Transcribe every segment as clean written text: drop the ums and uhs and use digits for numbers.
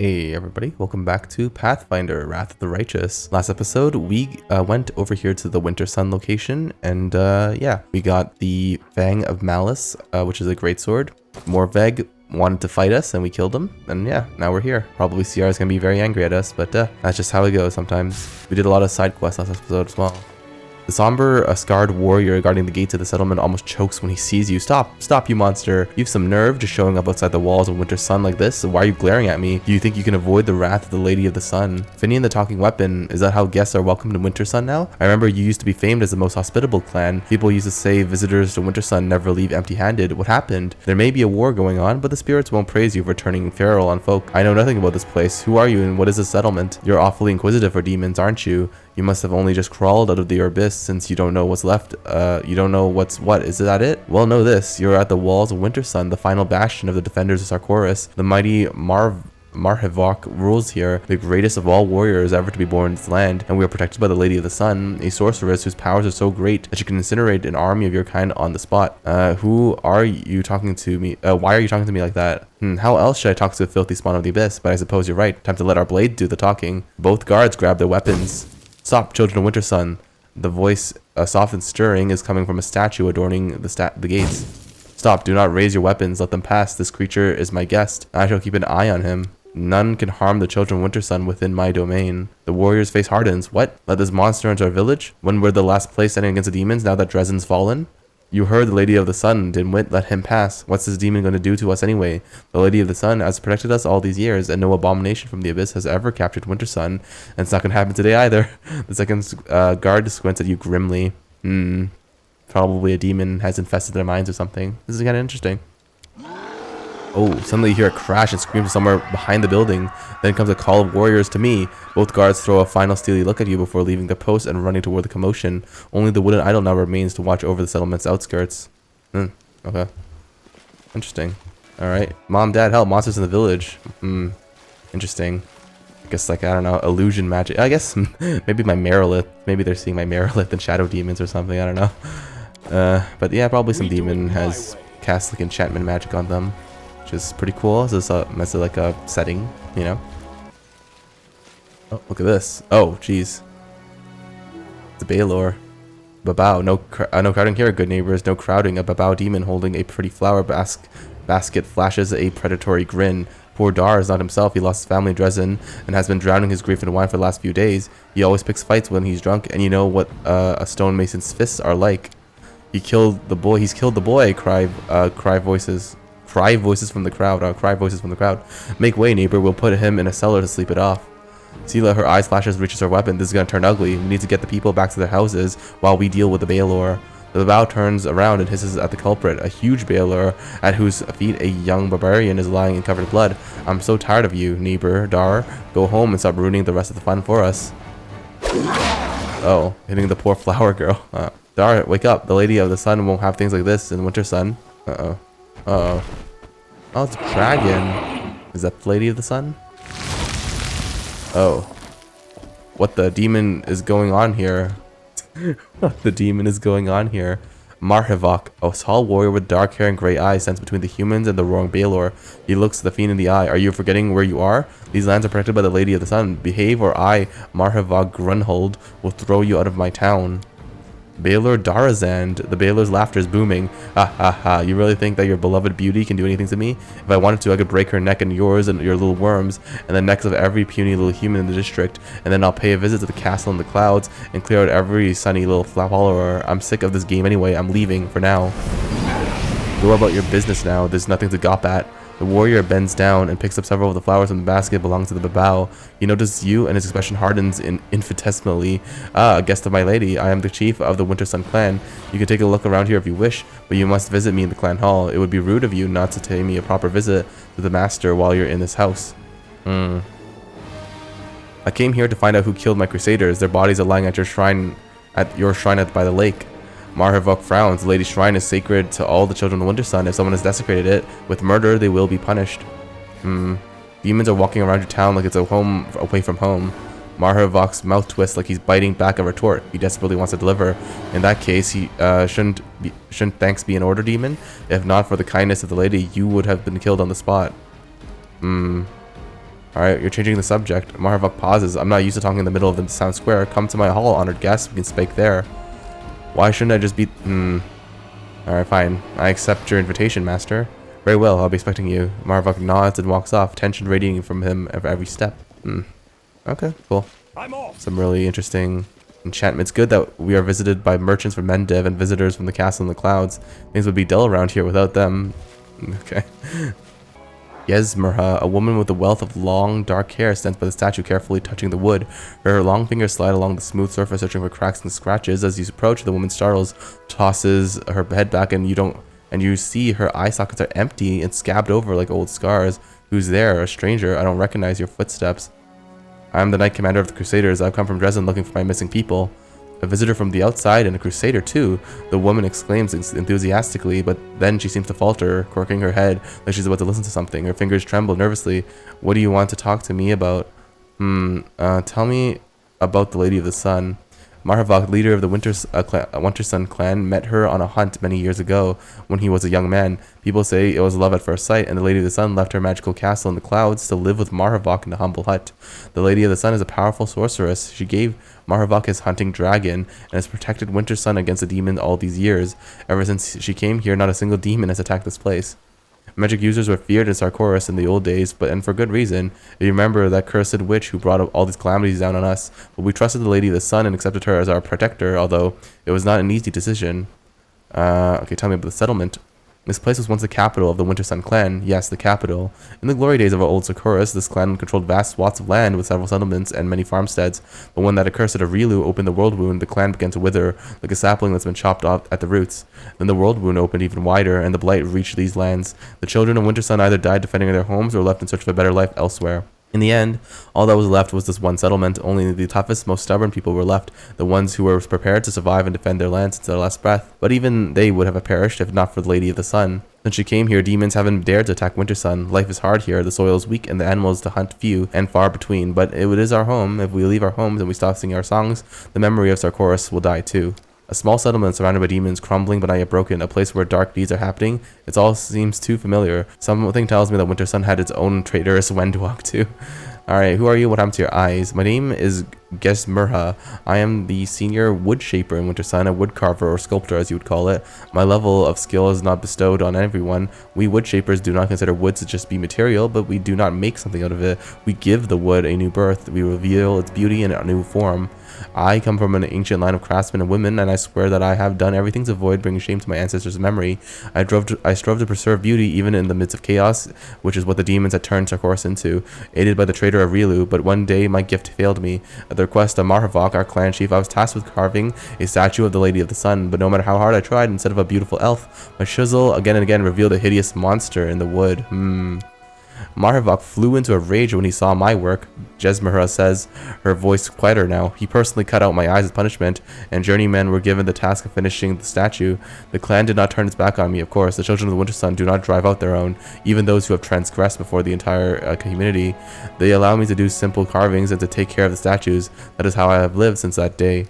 Hey everybody, welcome back to Pathfinder, Wrath of the Righteous. Last episode, we went over here to the Wintersun location, and yeah, we got the Fang of Malice, which is a greatsword. Morveg wanted to fight us, and we killed him, and yeah, now we're here. Probably CR is going to be very angry at us, but that's just how it goes sometimes. We did a lot of side quests last episode as well. The somber, scarred warrior guarding the gates of the settlement almost chokes when he sees you. Stop, you monster. You have some nerve just showing up outside the walls of Wintersun like this? Why are you glaring at me? Do you think you can avoid the wrath of the Lady of the Sun? Finian the Talking Weapon, is that how guests are welcomed in Wintersun now? I remember you used to be famed as the most hospitable clan. People used to say visitors to Wintersun never leave empty-handed. What happened? There may be a war going on, but the spirits won't praise you for turning feral on folk. I know nothing about this place. Who are you and what is this settlement? You're awfully inquisitive for demons, aren't you? You must have only just crawled out of the abyss since you don't know what's left. You don't know what's what. Is that it? Well, know this. You're at the walls of Wintersun, the final bastion of the defenders of Sarkorian. The mighty Marhevok rules here, the greatest of all warriors ever to be born in this land, and we are protected by the Lady of the Sun, a sorceress whose powers are so great that she can incinerate an army of your kind on the spot. Who are you talking to me? Why are you talking to me like that? How else should I talk to the filthy spawn of the abyss? But I suppose you're right. Time to let our blade do the talking. Both guards grab their weapons. Stop, children of Wintersun. The voice, soft and stirring, is coming from a statue adorning the gates. Stop, do not raise your weapons. Let them pass. This creature is my guest. I shall keep an eye on him. None can harm the children of Wintersun within my domain. The warrior's face hardens. What? Let this monster into our village? When we're the last place standing against the demons now that Dresden's fallen? You heard the Lady of the Sun, dimwit, let him pass. What's this demon going to do to us anyway? The Lady of the Sun has protected us all these years, and no abomination from the abyss has ever captured Wintersun, and it's not going to happen today either. The second guard squints at you grimly. Probably a demon has infested their minds or something. This is kind of interesting. Oh, suddenly you hear a crash and screams somewhere behind the building. Then comes a call of warriors to me. Both guards throw a final steely look at you before leaving their post and running toward the commotion. Only the wooden idol now remains to watch over the settlement's outskirts. Okay. Interesting. Alright. Mom, Dad, help. Monsters in the village. Interesting. I guess, like, I don't know, illusion magic. I guess maybe my Merilith. Maybe they're seeing my Merilith and shadow demons or something. I don't know. But yeah, probably some demon has cast, like, enchantment magic on them. Which is pretty cool. This is like a setting, you know. Oh, look at this. Oh, jeez. It's a Baylor. Babao. No crowding here, good neighbors. No crowding. A Babao demon holding a pretty flower basket flashes a predatory grin. Poor Dar is not himself. He lost his family in Dresden and has been drowning his grief in wine for the last few days. He always picks fights when he's drunk, and you know what a stonemason's fists are like. He's killed the boy. Cry voices. Cry voices from the crowd. Make way, neighbor. We'll put him in a cellar to sleep it off. Sela, her eyes flashes, reaches her weapon. This is going to turn ugly. We need to get the people back to their houses while we deal with the Baylor. The bow turns around and hisses at the culprit, a huge Baylor, at whose feet a young barbarian is lying in covered blood. I'm so tired of you, neighbor. Dar, go home and stop ruining the rest of the fun for us. Oh, hitting the poor flower girl. Dar, wake up. The Lady of the Sun won't have things like this in Wintersun. Uh-oh. Oh, it's a dragon. Is that the Lady of the Sun? Oh. What the demon is going on here? What the demon is going on here? Marhevok, a tall warrior with dark hair and gray eyes, stands between the humans and the roaring Baylor. He looks the fiend in the eye. Are you forgetting where you are? These lands are protected by the Lady of the Sun. Behave or I, Marhevok Grunhold, will throw you out of my town. Baylor Darazand. The Baylor's laughter is booming. Ha ha ha. You really think that your beloved beauty can do anything to me? If I wanted to, I could break her neck and yours and your little worms and the necks of every puny little human in the district, and then I'll pay a visit to the castle in the clouds and clear out every sunny little follower. I'm sick of this game anyway. I'm leaving for now. Go about your business now. There's nothing to gawp at. The warrior bends down and picks up several of the flowers from the basket belonging to the Babao. He notices you, and his expression hardens infinitesimally. A guest of my lady. I am the chief of the Wintersun clan. You can take a look around here if you wish, but you must visit me in the clan hall. It would be rude of you not to pay me a proper visit to the master while you're in this house. I came here to find out who killed my crusaders. Their bodies are lying at your shrine by the lake. Marhevok frowns. The lady's shrine is sacred to all the children of Wintersun. If someone has desecrated it with murder, they will be punished. Demons are walking around your town like it's a home away from home. Marhevok's mouth twists like he's biting back a retort. He desperately wants to deliver. In that case, he shouldn't thanks be in order, demon? If not for the kindness of the lady, you would have been killed on the spot. Alright, you're changing the subject. Marhavok pauses. I'm not used to talking in the middle of the town square. Come to my hall, honored guest. We can speak there. Why shouldn't I just be... Alright, fine. I accept your invitation, master. Very well, I'll be expecting you. Marhavok nods and walks off, tension radiating from him at every step. Okay, cool. I'm off. Some really interesting enchantments. Good that we are visited by merchants from Mendev and visitors from the castle in the clouds. Things would be dull around here without them. Okay. Yesmerha, a woman with a wealth of long, dark hair, stands by the statue, carefully touching the wood. Her long fingers slide along the smooth surface, searching for cracks and scratches. As you approach, the woman startles, tosses her head back, and you see her eye sockets are empty and scabbed over like old scars. Who's there? A stranger. I don't recognize your footsteps. I am the Knight Commander of the Crusaders. I've come from Dresden looking for my missing people. A visitor from the outside and a Crusader too, the woman exclaims enthusiastically, but then she seems to falter, quirking her head like she's about to listen to something. Her fingers tremble nervously. What do you want to talk to me about? Tell me about the Lady of the Sun. Marhavok, leader of the Wintersun clan, met her on a hunt many years ago when he was a young man. People say it was love at first sight, and the Lady of the Sun left her magical castle in the clouds to live with Marhavok in a humble hut. The Lady of the Sun is a powerful sorceress. She gave Marhavok his hunting dragon and has protected Wintersun against the demon all these years. Ever since she came here, not a single demon has attacked this place. Magic users were feared in Sarkorian in the old days, and for good reason. You remember that cursed witch who brought all these calamities down on us, but we trusted the Lady of the Sun and accepted her as our protector, although it was not an easy decision. Okay, tell me about the settlement. This place was once the capital of the Wintersun clan. Yes, the capital. In the glory days of our old Sarkorian, this clan controlled vast swaths of land with several settlements and many farmsteads. But when that accursed Arilu opened the world wound, the clan began to wither, like a sapling that's been chopped off at the roots. Then the world wound opened even wider, and the blight reached these lands. The children of Wintersun either died defending their homes or left in search of a better life elsewhere. In the end, all that was left was this one settlement. Only the toughest, most stubborn people were left, the ones who were prepared to survive and defend their lands to their last breath. But even they would have perished if not for the Lady of the Sun. Since she came here, demons haven't dared to attack Wintersun. Life is hard here, the soil is weak, and the animals to hunt few and far between. But it is our home. If we leave our homes and we stop singing our songs, the memory of Sarkorian will die too. A small settlement surrounded by demons, crumbling but not yet broken, a place where dark deeds are happening. It all seems too familiar. Something tells me that Wintersun had its own traitorous Wendwalk too. Alright, who are you? What happened to your eyes? My name is Gesmerha. I am the senior wood shaper in Wintersun, a wood carver or sculptor as you would call it. My level of skill is not bestowed on everyone. We wood shapers do not consider wood to just be material, but we do not make something out of it. We give the wood a new birth. We reveal its beauty in a new form. I come from an ancient line of craftsmen and women, and I swear that I have done everything to avoid bringing shame to my ancestors' memory. I strove to preserve beauty even in the midst of chaos, which is what the demons had turned Sarkorian into, aided by the traitor Arilu. But one day my gift failed me. At the request of Marhavok, our clan chief, I was tasked with carving a statue of the Lady of the Sun, but no matter how hard I tried, instead of a beautiful elf, my chisel again and again revealed a hideous monster in the wood. Marhavok flew into a rage when he saw my work. Gesmerha says, her voice quieter now. He personally cut out my eyes as punishment, and journeymen were given the task of finishing the statue. The clan did not turn its back on me, of course. The children of the Wintersun do not drive out their own, even those who have transgressed before the entire community. They allow me to do simple carvings and to take care of the statues. That is how I have lived since that day.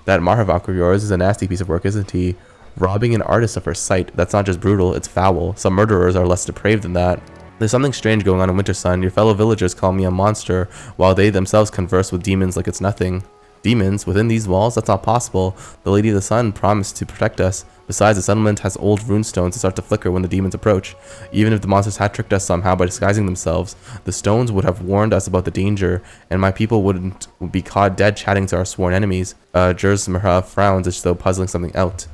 That Marhavok of yours is a nasty piece of work, isn't he? Robbing an artist of her sight. That's not just brutal, it's foul. Some murderers are less depraved than that. There's something strange going on in Wintersun. Your fellow villagers call me a monster, while they themselves converse with demons like it's nothing. Demons? Within these walls? That's not possible. The Lady of the Sun promised to protect us. Besides, the settlement has old runestones that start to flicker when the demons approach. Even if the monsters had tricked us somehow by disguising themselves, the stones would have warned us about the danger, and my people would be caught dead chatting to our sworn enemies. Gesmerha frowns as though puzzling something out.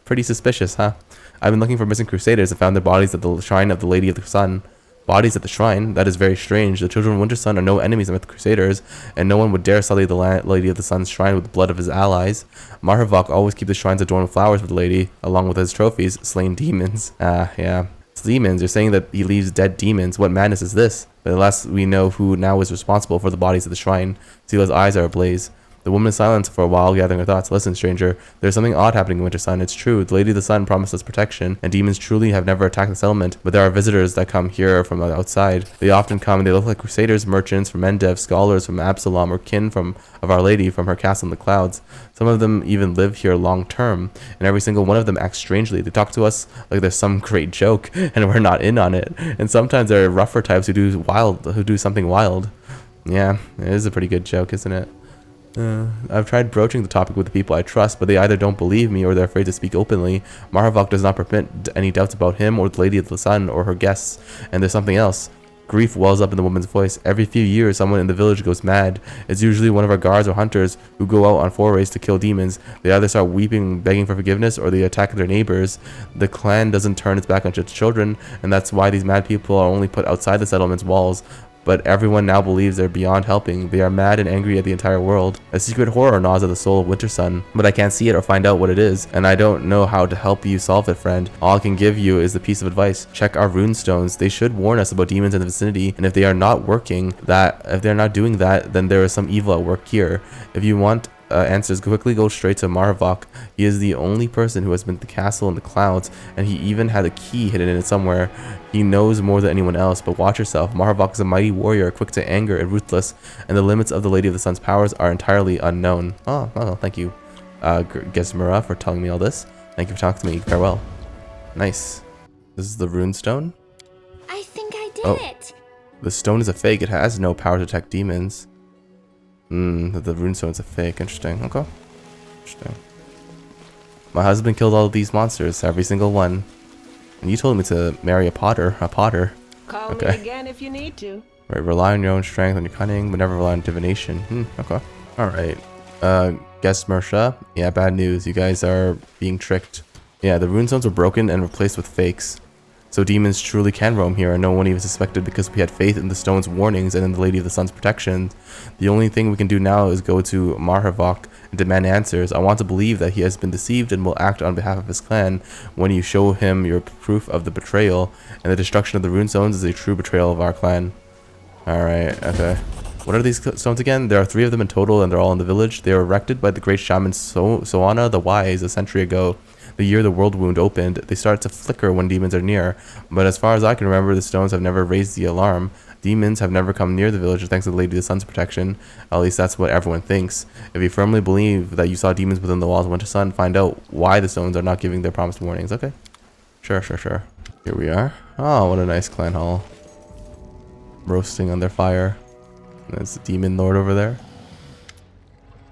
Pretty suspicious, huh? I've been looking for missing crusaders and found their bodies at the shrine of the Lady of the Sun. Bodies at the shrine? That is very strange. The children of Wintersun are no enemies of the crusaders, and no one would dare sully the Lady of the Sun's shrine with the blood of his allies. Marhavok always keeps the shrines adorned with flowers for the lady, along with his trophies, slain demons. Yeah. It's demons. You're saying that he leaves dead demons. What madness is this? But alas, we know who now is responsible for the bodies at the shrine. Sila's eyes are ablaze. The woman is silent for a while, gathering her thoughts. Listen, stranger, there's something odd happening in Wintersun. It's true. The Lady of the Sun promised us protection, and demons truly have never attacked the settlement. But there are visitors that come here from the outside. They often come and they look like crusaders, merchants from Mendev, scholars from Absalom, or kin of Our Lady from her castle in the clouds. Some of them even live here long term, and every single one of them acts strangely. They talk to us like there's some great joke, and we're not in on it. And sometimes there are rougher types who do something wild. Yeah, it is a pretty good joke, isn't it? I've tried broaching the topic with the people I trust, but they either don't believe me or they're afraid to speak openly. Marhavok does not permit any doubts about him or the Lady of the Sun or her guests. And there's something else. Grief wells up in the woman's voice. Every few years, someone in the village goes mad. It's usually one of our guards or hunters who go out on forays to kill demons. They either start weeping, begging for forgiveness, or they attack their neighbors. The clan doesn't turn its back on its children, and that's why these mad people are only put outside the settlement's walls. But everyone now believes they're beyond helping. They are mad and angry at the entire world. A secret horror gnaws at the soul of Wintersun, but I can't see it or find out what it is, and I don't know how to help you solve it, friend. All I can give you is the piece of advice. Check our rune stones. They should warn us about demons in the vicinity, and if they are not doing that, then there is some evil at work here. If you want answers, quickly go straight to Marhavok. He is the only person who has been to the castle in the clouds, and he even had a key hidden in it somewhere. He knows more than anyone else, but watch yourself. Marhavok is a mighty warrior, quick to anger and ruthless, and the limits of the Lady of the Sun's powers are entirely unknown. Oh, well, thank you, Gesmura, for telling me all this. Thank you for talking to me. Farewell. Nice. This is the rune stone? I think I did it. The stone is a fake. It has no power to detect demons. The runestone's a fake. Interesting. Okay. Interesting. My husband killed all of these monsters, every single one. And you told me to marry a potter. Call me again if you need to. Right, rely on your own strength and your cunning, but never rely on divination. Okay. Alright. Guess Mersha. Yeah, bad news. You guys are being tricked. Yeah, the runestones were broken and replaced with fakes. So demons truly can roam here, and no one even suspected because we had faith in the stone's warnings and in the Lady of the Sun's protection. The only thing we can do now is go to Marhavok and demand answers. I want to believe that he has been deceived and will act on behalf of his clan when you show him your proof of the betrayal, and the destruction of the runestones is a true betrayal of our clan. Alright, okay. What are these stones again? There are 3 of them in total, and they're all in the village. They were erected by the great shaman Soana the Wise a century ago. The year the world wound opened, they start to flicker when demons are near, but as far as I can remember, the stones have never raised the alarm. Demons have never come near the village thanks to the Lady of the Sun's protection. At least that's what everyone thinks. If you firmly believe that you saw demons within the walls of Wintersun, find out why the stones are not giving their promised warnings. Okay. Sure. Here we are. Oh, what a nice clan hall. Roasting on their fire. There's the demon lord over there.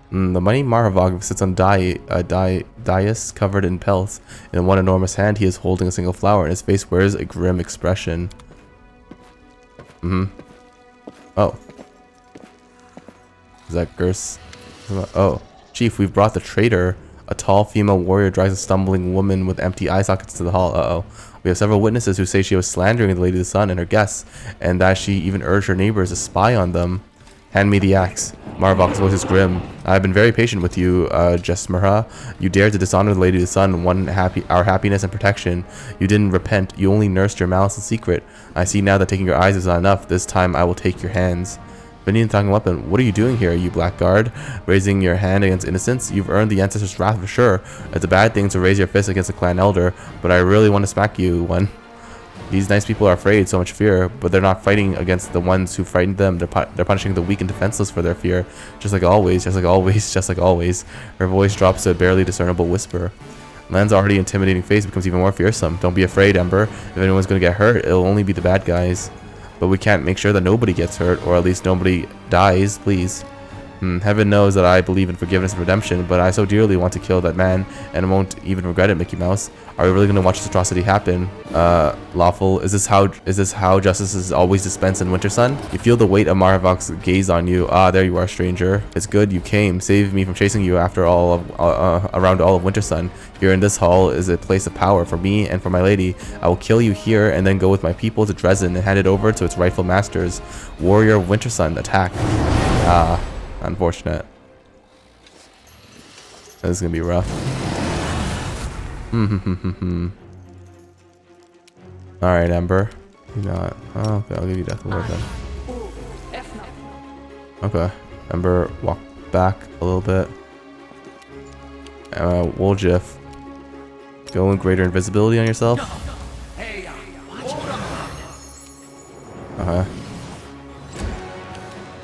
The mighty Marhavok sits on dais covered in pelts. In one enormous hand, he is holding a single flower, and his face wears a grim expression. Oh. Is that Gers? Oh. Chief, we've brought the traitor. A tall female warrior drags a stumbling woman with empty eye sockets to the hall. Uh-oh. We have several witnesses who say she was slandering the Lady of the Sun and her guests, and that she even urged her neighbors to spy on them. Hand me the axe. Marhavok's voice is grim. I've been very patient with you, Jesmerha. You dared to dishonor the Lady of the Sun, our happiness and protection. You didn't repent. You only nursed your malice in secret. I see now that taking your eyes is not enough. This time I will take your hands. Finian talking weapon. What are you doing here, you blackguard? Raising your hand against innocence? You've earned the ancestors' wrath for sure. It's a bad thing to raise your fist against a clan elder, but I really want to smack you one. These nice people are afraid, so much fear, but they're not fighting against the ones who frightened them. They're punishing the weak and defenseless for their fear. Just like always, just like always, just like always. Her voice drops to a barely discernible whisper. Lan's already intimidating face becomes even more fearsome. Don't be afraid, Ember. If anyone's going to get hurt, it'll only be the bad guys. But we can't make sure that nobody gets hurt, or at least nobody dies, please. Heaven knows that I believe in forgiveness and redemption, but I so dearly want to kill that man and won't even regret it, Mickey Mouse. Are we really going to watch this atrocity happen? Lawful, is this how justice is always dispensed in Wintersun? You feel the weight of Marhavok's gaze on you. Ah, there you are, stranger. It's good you came. Save me from chasing you after around all of Wintersun. Here in this hall is a place of power for me and for my lady. I will kill you here and then go with my people to Dresden and hand it over to its rightful masters. Warrior of Wintersun, attack. Ah. Unfortunate. This is gonna be rough. Alright, Ember. You know it. Oh, okay, I'll give you death ward then. Okay. Ember, back a little bit. Woljif. Go in greater invisibility on yourself.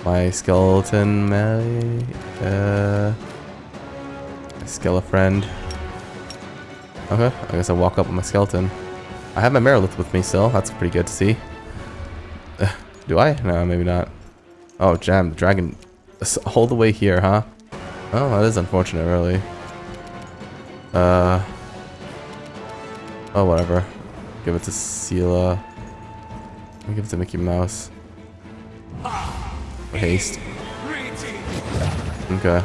My skeleton, my skele-friend. Okay, I guess I'll walk up with my skeleton. I have my Merilith with me still. That's pretty good to see. Do I? No, maybe not. Oh, jam, the dragon is all the way here, huh? Oh, that is unfortunate, really. Oh, whatever. Give it to Sela. Let me give it to Mickey Mouse. Haste. Okay.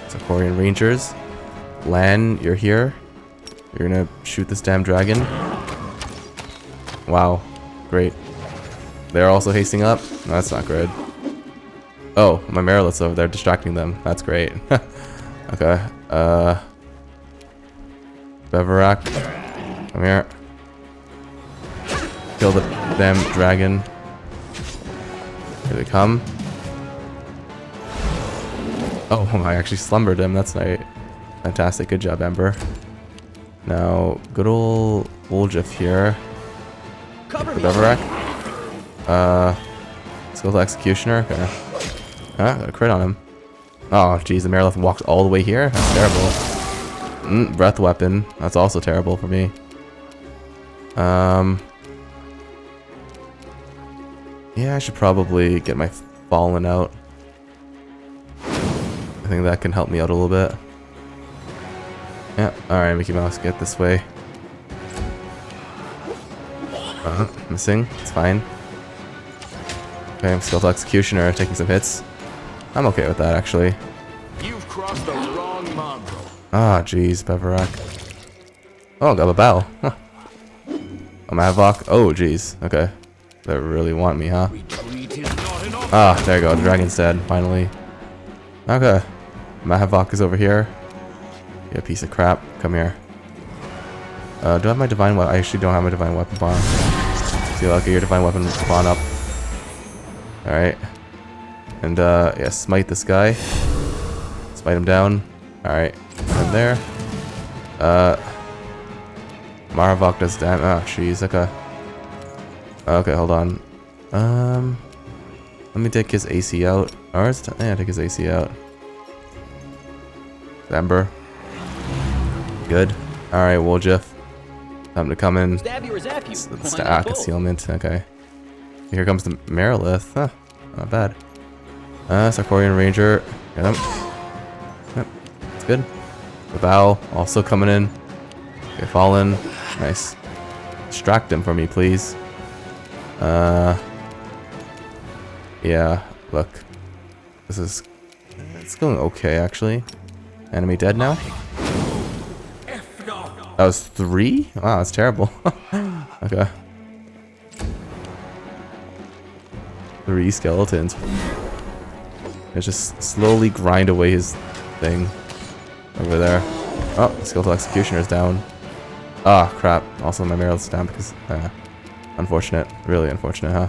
Sarkorian Rangers. Lan, you're here. You're gonna shoot this damn dragon. Wow. Great. They're also hasting up? No, that's not good. Oh, my Merilith's over there distracting them. That's great. Okay. Beverak. Come here. Kill the damn dragon. Here they come. Oh, I actually slumbered him. That's nice. Fantastic. Good job, Ember. Now, good old Woljif here. The Beverak. Skillful Executioner. Okay. Got a crit on him. Oh, geez. The Merilith walked all the way here? That's terrible. Breath Weapon. That's also terrible for me. Yeah, I should probably get my Fallen out. I think that can help me out a little bit. Yeah, alright, Mickey Mouse, get this way. Missing. It's fine. Okay, I'm Skillful Executioner, taking some hits. I'm okay with that, actually. You've crossed the wrong mob. Ah, jeez, Beverak. Oh, got a bow. Huh. A Mavok. Oh, jeez. Okay. They really want me, huh? Ah, there you go. The dragon's dead, finally. Okay. Mahavok is over here. Yeah, piece of crap. Come here. Do I have my divine weapon? I actually don't have my divine weapon on. See, lucky your divine weapon spawn up. Alright. And, yeah, smite this guy. Smite him down. Alright. And there. Maravok does damage. Oh, jeez. Okay. Okay, hold on. Let me take his AC out. Or is it? Yeah, take his AC out. Ember. Good. Alright, Woljif. Time to come in. Concealment. Okay. Here comes the Merilith. Huh. Not bad. Sarkorian Ranger. Get him. Yep. That's good. The bow also coming in. Okay, Fallen. Nice. Distract him for me, please. Yeah, look. This is... It's going okay, actually. Enemy dead now? That was 3? Wow, that's terrible. Okay. 3 skeletons. Let's just slowly grind away his thing. Over there. Oh, the Skillful Executioner is down. Ah, crap. Also, my Merilith's down because... unfortunate. Really unfortunate, huh?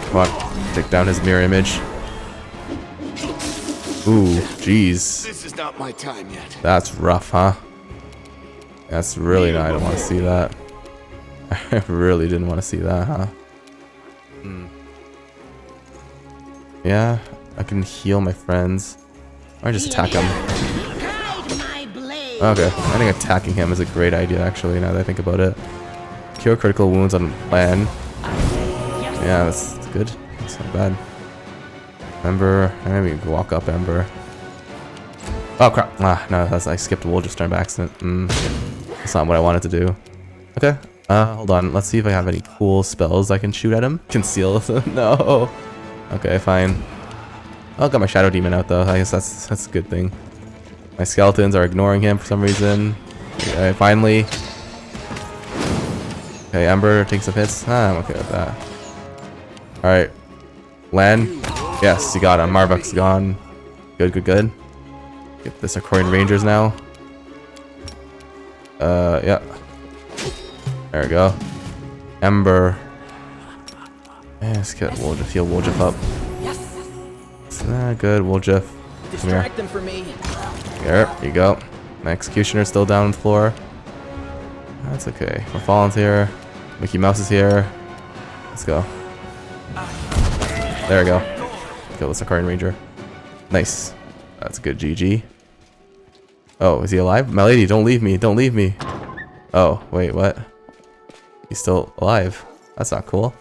Come on. Take down his mirror image. Ooh, jeez. This is not my time yet. That's rough, huh? That's really not... I don't want to see that. I really didn't want to see that, huh? Yeah, I can heal my friends. Or just attack them. Okay, I think attacking him is a great idea, actually, now that I think about it. Cure critical wounds on Lan. Yeah, that's good. That's not bad. Ember. Maybe walk up Ember. Oh, crap. Ah, no, I skipped Woljif's turn by accident. That's not what I wanted to do. Okay. Hold on. Let's see if I have any cool spells I can shoot at him. Conceal. No. Okay, fine. Oh, got my Shadow Demon out, though. I guess that's a good thing. My skeletons are ignoring him for some reason. Okay, finally. Okay, Ember, take some hits. I'm okay with that. Alright. Lan. Yes, you got him. Marvok's gone. Good, good, good. Get the Sarkorian Rangers now. Yeah. There we go. Ember. Yeah, let's get Woljif, heal Woljif up. Good, Woljif. Come here. Distract them for me. Here, you go. My executioner's still down on the floor. That's okay. Fallen's here. Mickey Mouse is here. Let's go. There we go. Kill the Sarkorian Ranger. Nice. That's a good GG. Oh, is he alive? My lady, don't leave me. Don't leave me. Oh, wait, what? He's still alive. That's not cool.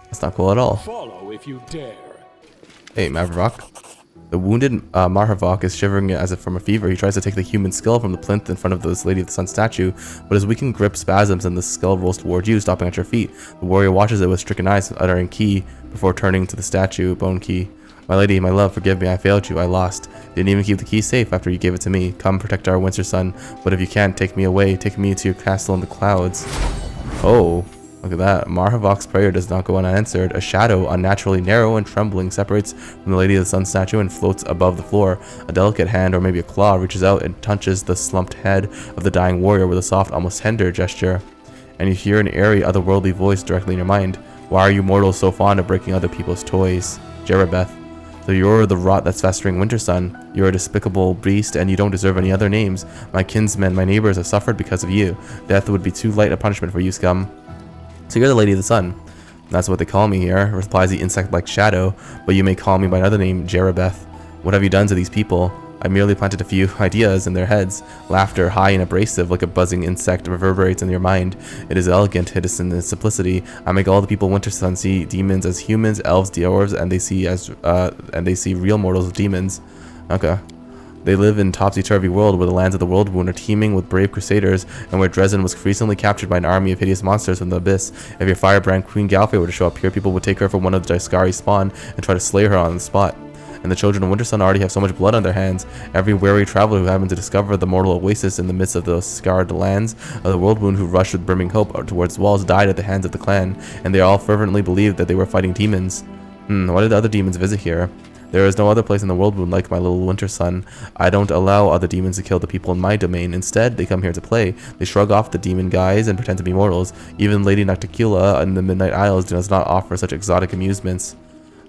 That's not cool at all. Follow if you dare. Hey, Mavrovok. The wounded Marhavok is shivering as if from a fever. He tries to take the human skull from the plinth in front of this Lady of the Sun statue, but his weakened grip spasms and the skull rolls toward you, stopping at your feet. The warrior watches it with stricken eyes, uttering ki before turning to the statue, bone ki. My lady, my love, forgive me, I failed you, I lost. Didn't even keep the key safe after you gave it to me. Come protect our Wintersun, but if you can't, take me away, take me to your castle in the clouds. Oh. Look at that. Marhavok's prayer does not go unanswered. A shadow, unnaturally narrow and trembling, separates from the Lady of the Sun statue and floats above the floor. A delicate hand, or maybe a claw, reaches out and touches the slumped head of the dying warrior with a soft, almost tender gesture. And you hear an airy, otherworldly voice directly in your mind. Why are you mortals so fond of breaking other people's toys? Jerabeth. So you're the rot that's festering Wintersun. You're a despicable beast, and you don't deserve any other names. My kinsmen, my neighbors have suffered because of you. Death would be too light a punishment for you, scum. So you're the Lady of the Sun. That's what they call me here, replies the insect-like shadow, but you may call me by another name, Jerabeth. What have you done to these people? I merely planted a few ideas in their heads. Laughter, high and abrasive, like a buzzing insect, reverberates in your mind. It is elegant, hidden in its simplicity. I make all the people Wintersun see demons as humans, elves, dwarves, and they see real mortals as demons. Okay. They live in topsy-turvy world where the lands of the world wound are teeming with brave crusaders, and where Dresden was recently captured by an army of hideous monsters from the abyss. If your firebrand Queen Galfay were to show up here, people would take her from one of the Jaskari spawn and try to slay her on the spot. And the children of Wintersun already have so much blood on their hands. Every wary traveler who happened to discover the mortal oasis in the midst of the scarred lands of the world wound, who rushed with brimming hope towards walls, died at the hands of the clan, and they all fervently believed that they were fighting demons. Why did the other demons visit here? There is no other place in the world wound like my little Wintersun. I don't allow other demons to kill the people in my domain. Instead, they come here to play. They shrug off the demon guise and pretend to be mortals. Even Lady Nocticula in the Midnight Isles does not offer such exotic amusements.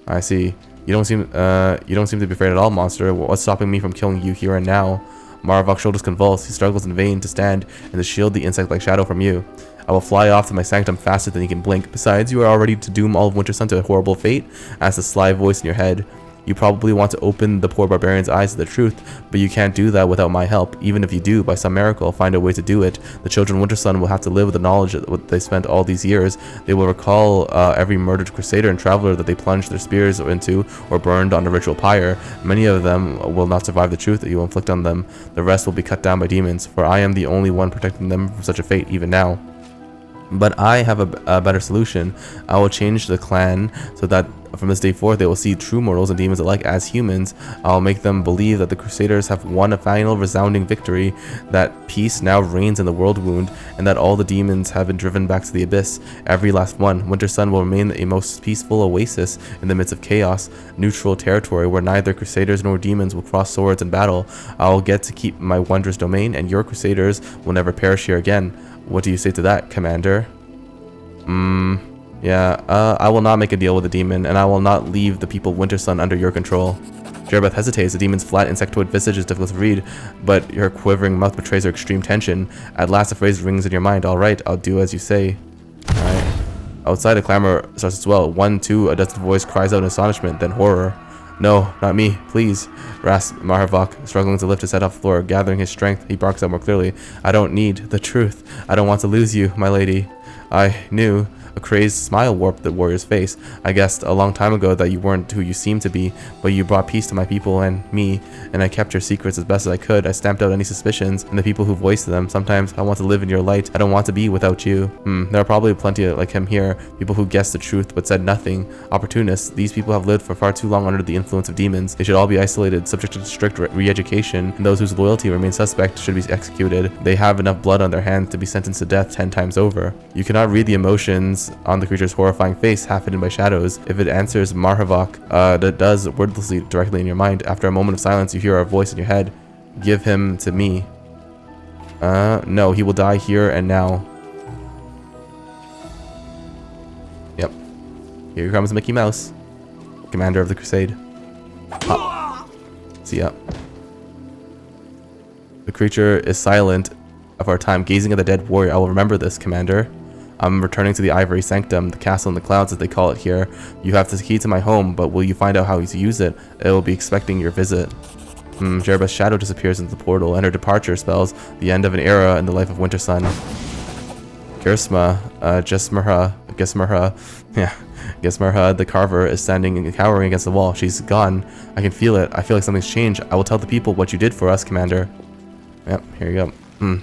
I see. You don't seem to be afraid at all, monster. What's stopping me from killing you here and now? Marvok's shoulders convulse. He struggles in vain to stand and to shield the insect-like shadow from you. I will fly off to my sanctum faster than you can blink. Besides, you are already to doom all of Wintersun to a horrible fate, asked the sly voice in your head. You probably want to open the poor barbarian's eyes to the truth, but you can't do that without my help. Even if you do, by some miracle, find a way to do it, the children of Wintersun will have to live with the knowledge that what they spent all these years. They will recall every murdered crusader and traveler that they plunged their spears into or burned on the ritual pyre. Many of them will not survive the truth that you will inflict on them. The rest will be cut down by demons, for I am the only one protecting them from such a fate even now. But I have a better solution. I will change the clan so that from this day forth they will see true mortals and demons alike as humans. I'll make them believe that the Crusaders have won a final resounding victory, that peace now reigns in the world wound, and that all the demons have been driven back to the abyss. Every last one. Wintersun will remain a most peaceful oasis in the midst of chaos, neutral territory where neither Crusaders nor demons will cross swords in battle. I'll get to keep my wondrous domain, and your Crusaders will never perish here again. What do you say to that, Commander? Yeah, I will not make a deal with the demon, and I will not leave the people of Wintersun under your control. Jerabeth hesitates. The demon's flat insectoid visage is difficult to read, but her quivering mouth betrays her extreme tension. At last a phrase rings in your mind. All right, I'll do as you say. Alright. Outside, a clamor starts as well. 1, 2, a dusty voice cries out in astonishment, then horror. No, not me, please, rasps Marhavok, struggling to lift his head off the floor. Gathering his strength, he barks out more clearly. I don't need the truth. I don't want to lose you, my lady. I knew. A crazed smile warped the warrior's face. I guessed a long time ago that you weren't who you seemed to be, but you brought peace to my people and me, and I kept your secrets as best as I could. I stamped out any suspicions, and the people who voiced them. Sometimes I want to live in your light. I don't want to be without you. There are probably plenty like him here, people who guessed the truth but said nothing. Opportunists. These people have lived for far too long under the influence of demons. They should all be isolated, subject to strict re-education, and those whose loyalty remains suspect should be executed. They have enough blood on their hands to be sentenced to death 10 times over. You cannot read the emotions on the creature's horrifying face, half hidden by shadows. If it answers Marhavok, that does wordlessly directly in your mind. After a moment of silence, you hear a voice in your head. Give him to me. No, he will die here and now. Yep. Here comes Mickey Mouse, commander of the crusade. Pop. See ya. The creature is silent of our time, gazing at the dead warrior. I will remember this, commander. I'm returning to the Ivory Sanctum, the castle in the clouds as they call it here. You have the key to my home, but will you find out how to use it? It will be expecting your visit. Jereba's shadow disappears into the portal, and her departure spells the end of an era in the life of Wintersun. Gesmerha, the carver, is standing and cowering against the wall. She's gone. I can feel it. I feel like something's changed. I will tell the people what you did for us, commander. Yep, here you go.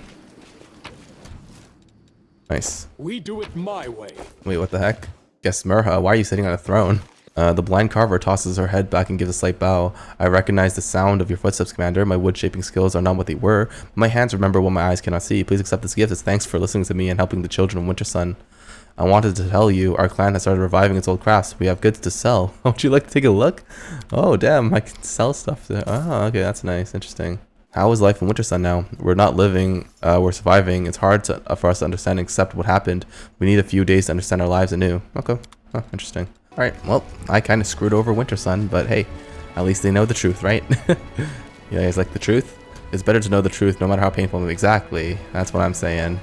Nice. We do it my way. Wait, what the heck? Gesmerha, why are you sitting on a throne? The blind carver tosses her head back and gives a slight bow. I recognize the sound of your footsteps, commander. My wood-shaping skills are not what they were. My hands remember what my eyes cannot see. Please accept this gift as thanks for listening to me and helping the children of Wintersun. I wanted to tell you, our clan has started reviving its old crafts. We have goods to sell. Would you like to take a look? Oh, damn, I can sell stuff there. Oh, okay, that's nice. Interesting. How is life in Wintersun now? We're not living, we're surviving. It's hard for us to understand and accept what happened. We need a few days to understand our lives anew. Okay, oh, interesting. Alright, well, I kind of screwed over Wintersun, but hey, at least they know the truth, right? You guys like the truth? It's better to know the truth no matter how painful it is. Exactly, that's what I'm saying.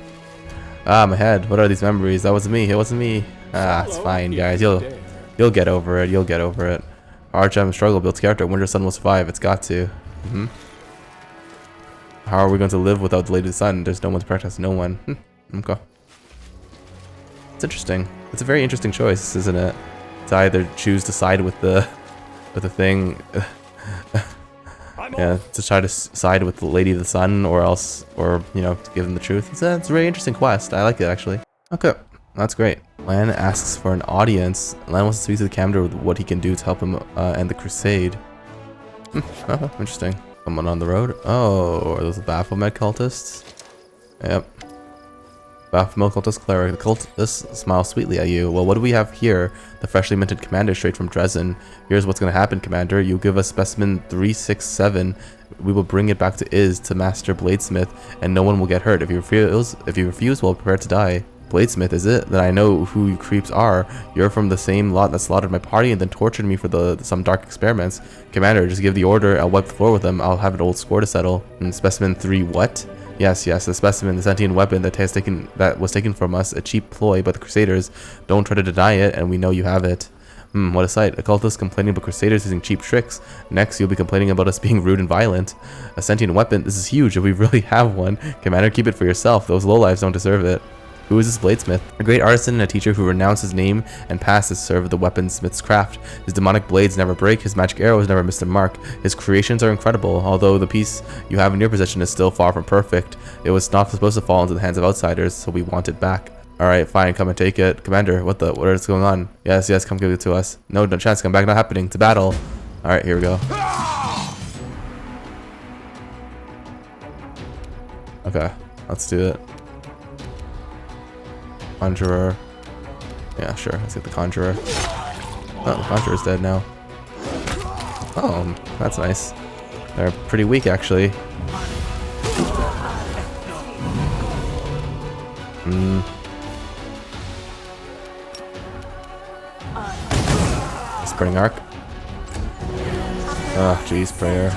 Ah, my head, what are these memories? That wasn't me, it wasn't me. Ah, it's fine, guys, you'll get over it, you'll get over it. Hard time struggle builds character. Wintersun will survive, it's got to. How are we going to live without the Lady of the Sun? There's no one to protect us, no one. Okay. It's interesting. It's a very interesting choice, isn't it? To either choose to side with the thing, yeah, to try to side with the Lady of the Sun, or else, or you know, to give them the truth. It's a very interesting quest. I like it actually. Okay, that's great. Lan asks for an audience. Lan wants to speak to the commander with what he can do to help him end the crusade. Oh, interesting. Someone on the road. Oh, are those the Baphomet cultists? Yep. Baphomet cultist cleric. The cultist smiles sweetly at you. Well, what do we have here? The freshly minted commander straight from Dresden. Here's what's going to happen, commander. You give us specimen 367. We will bring it back to Iz, to Master Bladesmith, and no one will get hurt. If you refuse, we'll prepare to die. Bladesmith, is it? Then I know who you creeps are. You're from the same lot that slaughtered my party and then tortured me for some dark experiments. Commander, just give the order. I'll wipe the floor with them. I'll have an old score to settle. And specimen 3 what? Yes, the specimen, the sentient weapon that was taken from us, a cheap ploy by the Crusaders. Don't try to deny it, and we know you have it. What a sight. A cultist complaining about Crusaders using cheap tricks. Next, you'll be complaining about us being rude and violent. A sentient weapon? This is huge. If we really have one. Commander, keep it for yourself. Those lowlives don't deserve it. Who is this bladesmith? A great artisan and a teacher who renounced his name and passed to serve the weaponsmith's craft. His demonic blades never break, his magic arrows never miss their mark. His creations are incredible, although the piece you have in your possession is still far from perfect. It was not supposed to fall into the hands of outsiders, so we want it back. Alright, fine, come and take it. Commander, what is going on? Yes, come give it to us. No chance, come back, not happening. To battle. Alright, here we go. Okay, let's do it. Conjurer. Yeah, sure. Let's get the Conjurer. Oh, the Conjurer's dead now. Oh, that's nice. They're pretty weak, actually. Spreading Arc. Oh, jeez, prayer.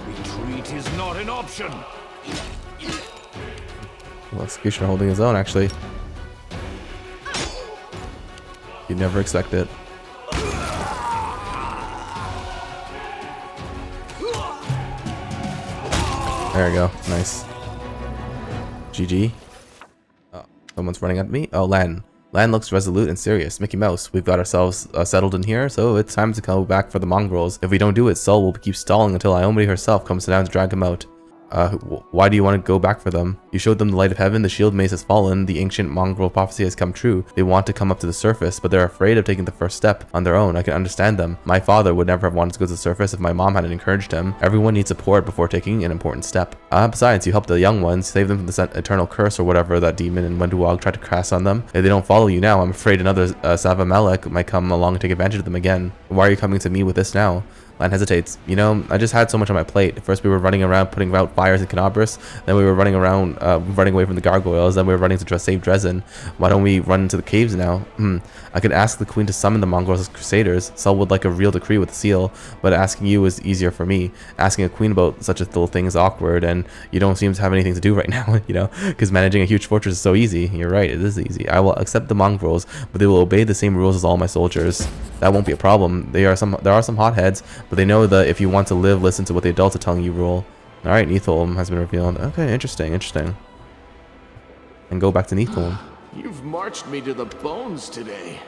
Retreat is not an option. Well, Executioner holding his own, actually. You'd never expect it. There we go. Nice. GG. Oh, someone's running at me. Oh, Lan. Lan looks resolute and serious. Mickey Mouse, we've got ourselves settled in here, so it's time to go back for the mongrels. If we don't do it, Sol will keep stalling until Iomade herself comes down to drag him out. Why do you want to go back for them? You showed them the light of heaven, the shield mace has fallen, the ancient mongrel prophecy has come true. They want to come up to the surface, but they're afraid of taking the first step on their own. I can understand them. My father would never have wanted to go to the surface if my mom hadn't encouraged him. Everyone needs support before taking an important step. Besides, you help the young ones, save them from the eternal curse or whatever that demon and Wenduog tried to cast on them. If they don't follow you now, I'm afraid another Sava Malek might come along and take advantage of them again. Why are you coming to me with this now? Lan hesitates. You know, I just had so much on my plate. First we were running around putting out fires in Canabras, then we were running around running away from the gargoyles, then we were running to save Dresden. Why don't we run into the caves now? I could ask the queen to summon the Mongols as crusaders. Sel would like a real decree with a seal, but asking you is easier for me. Asking a queen about such a little thing is awkward, and you don't seem to have anything to do right now, you know, because managing a huge fortress is so easy. You're right, it is easy. I will accept the Mongols, but they will obey the same rules as all my soldiers. That won't be a problem. There are some hotheads, but they know that if you want to live, listen to what the adults are telling you rule. Alright, Neatholm has been revealed. Okay, interesting. And go back to Neatholm. You've marched me to the bones today.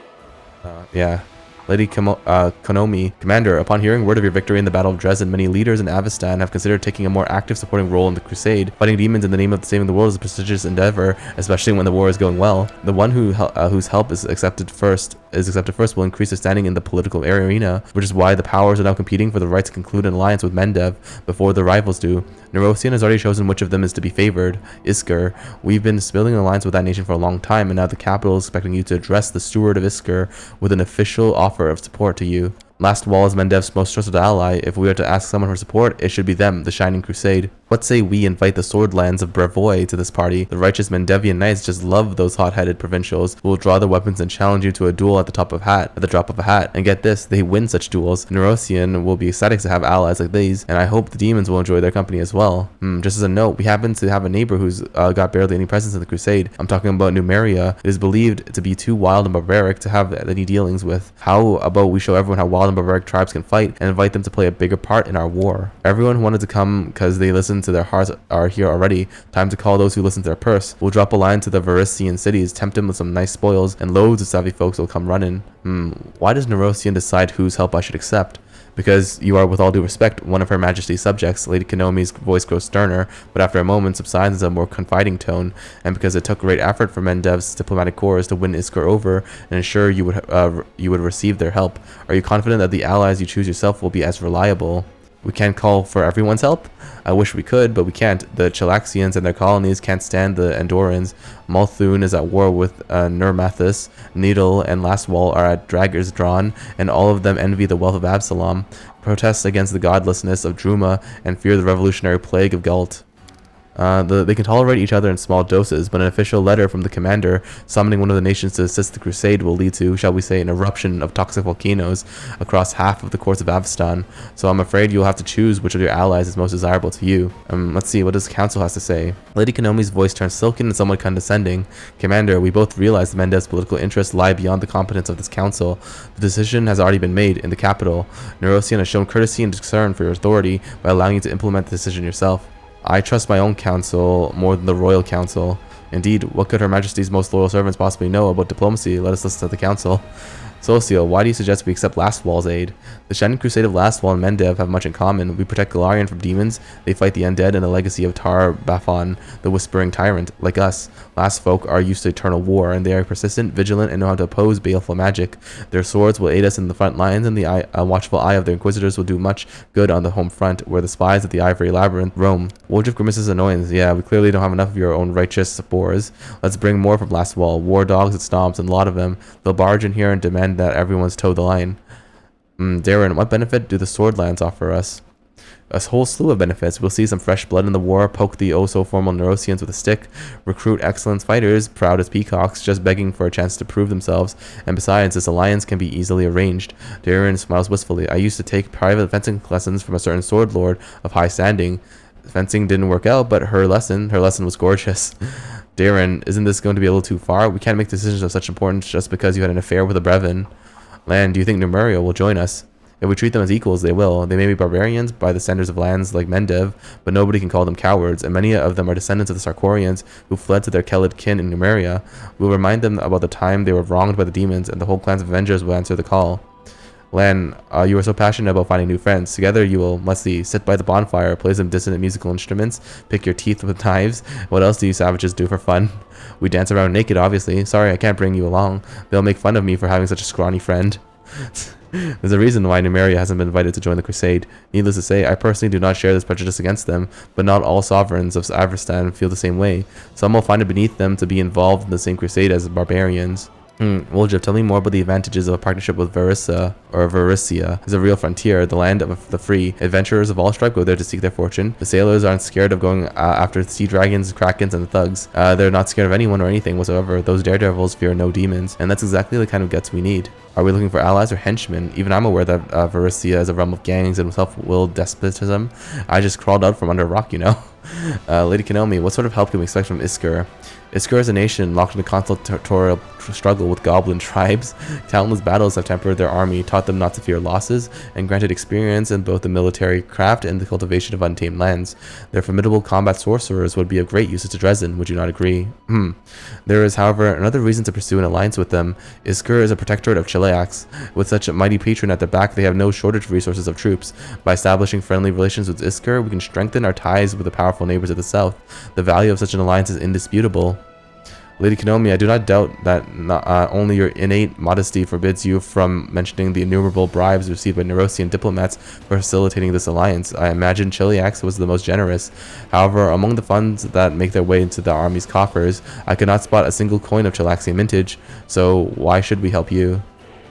Yeah. Lady Konomi, Commander, upon hearing word of your victory in the Battle of Dresden, many leaders in Avestan have considered taking a more active supporting role in the crusade. Fighting demons in the name of saving the world is a prestigious endeavor, especially when the war is going well. The one whose help is accepted first will increase their standing in the political arena, which is why the powers are now competing for the right to conclude an alliance with Mendev before the rivals do. Nerosian has already chosen which of them is to be favored, Isker. We've been building an alliance with that nation for a long time, and now the capital is expecting you to address the steward of Isker with an official offer of support to you. Last Wall is Mendev's most trusted ally. If we are to ask someone for support, it should be them, the Shining Crusade. What say we invite the Swordlands of Brevoy to this party? The righteous Mendevian knights just love those hot-headed provincials who will draw their weapons and challenge you to a duel at the drop of a hat. And get this, they win such duels. Nerosian will be ecstatic to have allies like these, and I hope the demons will enjoy their company as well. Just as a note, we happen to have a neighbor who's got barely any presence in the crusade. I'm talking about Numeria. It is believed to be too wild and barbaric to have any dealings with. How about we show everyone how wild and barbaric tribes can fight and invite them to play a bigger part in our war? Everyone who wanted to come because they listened to their hearts are here already. Time to call those who listen to their purse. We'll drop a line to the Varisian cities, tempt them with some nice spoils, and loads of savvy folks will come running. Why does Nerosian decide whose help I should accept? Because you are, with all due respect, one of Her Majesty's subjects. Lady Konomi's voice grows sterner, but after a moment subsides into a more confiding tone, and because it took great effort for Mendev's diplomatic corps to win Isker over and ensure you would receive their help, are you confident that the allies you choose yourself will be as reliable? We can't call for everyone's help. I wish we could, but we can't. The Chilaxians and their colonies can't stand the Andorans. Malthun is at war with Nurmathis. Needle and Lastwall are at daggers drawn, and all of them envy the wealth of Absalom, protest against the godlessness of Druma, and fear the revolutionary plague of Galt. They can tolerate each other in small doses, but an official letter from the commander summoning one of the nations to assist the crusade will lead to, shall we say, an eruption of toxic volcanoes across half of the courts of Avestan. So I'm afraid you'll have to choose which of your allies is most desirable to you. Let's see, what does the council has to say? Lady Konomi's voice turns silken and somewhat condescending. Commander, we both realize that Mendev's political interests lie beyond the competence of this council. The decision has already been made in the capital. Nerosian has shown courtesy and concern for your authority by allowing you to implement the decision yourself. I trust my own council more than the royal council. Indeed, what could Her Majesty's most loyal servants possibly know about diplomacy? Let us listen to the council. Socio, why do you suggest we accept Lastwall's aid? The Shining Crusade of Lastwall and Mendev have much in common. We protect Galarian from demons, they fight the undead and the legacy of Tar Bafon, the Whispering Tyrant. Like us, Last folk are used to eternal war, and they are persistent, vigilant, and know how to oppose baleful magic. Their swords will aid us in the front lines, and the watchful eye of their inquisitors will do much good on the home front, where the spies of the Ivory Labyrinth roam. Woldriff grimaces annoyance. Yeah, we clearly don't have enough of your own righteous boars. Let's bring more from Lastwall. War dogs and stomps, and a lot of them. They'll barge in here and demand that everyone's toe the line. Darren, what benefit do the Swordlands offer us? A whole slew of benefits. We'll see some fresh blood in the war, poke the oh-so-formal Nerosians with a stick, recruit excellent fighters, proud as peacocks, just begging for a chance to prove themselves, and besides, this alliance can be easily arranged. Darren smiles wistfully. I used to take private fencing lessons from a certain sword lord of high standing. Fencing didn't work out, but her lesson was gorgeous. Darren, isn't this going to be a little too far? We can't make decisions of such importance just because you had an affair with a Brevin. Land, do you think Numeria will join us? If we treat them as equals, they will. They may be barbarians by the standards of lands like Mendev, but nobody can call them cowards, and many of them are descendants of the Sarkorians who fled to their Kelid kin in Numeria. We'll remind them about the time they were wronged by the demons, and the whole clans of Avengers will answer the call. Lan, you are so passionate about finding new friends. Together you will, let's see, sit by the bonfire, play some dissonant musical instruments, pick your teeth with knives. What else do you savages do for fun? We dance around naked, obviously. Sorry, I can't bring you along. They'll make fun of me for having such a scrawny friend. There's a reason why Numeria hasn't been invited to join the crusade. Needless to say, I personally do not share this prejudice against them, but not all sovereigns of Avestan feel the same way. Some will find it beneath them to be involved in the same crusade as barbarians. Woljif, tell me more about the advantages of a partnership with Verissa, or Vericia. It's a real frontier, the land of the free. Adventurers of all stripe go there to seek their fortune. The sailors aren't scared of going after sea dragons, krakens, and the thugs. They're not scared of anyone or anything whatsoever. Those daredevils fear no demons, and that's exactly the kind of guts we need. Are we looking for allies or henchmen? Even I'm aware that Vericia is a realm of gangs and self-willed despotism. I just crawled out from under a rock, you know. Lady Kenomi, what sort of help can we expect from Isker? Isker is a nation locked in a constant territorial struggle with goblin tribes. Countless battles have tempered their army, taught them not to fear losses, and granted experience in both the military craft and the cultivation of untamed lands. Their formidable combat sorcerers would be of great use to Dresden, would you not agree? There is, however, another reason to pursue an alliance with them. Isker is a protectorate of Chiliax. With such a mighty patron at their back, they have no shortage of resources of troops. By establishing friendly relations with Isker, we can strengthen our ties with the powerful neighbors of the south. The value of such an alliance is indisputable. Lady Kenomi, I do not doubt that only your innate modesty forbids you from mentioning the innumerable bribes received by Nerosian diplomats for facilitating this alliance. I imagine Chiliax was the most generous. However, among the funds that make their way into the army's coffers, I could not spot a single coin of Chilaxian mintage, so why should we help you?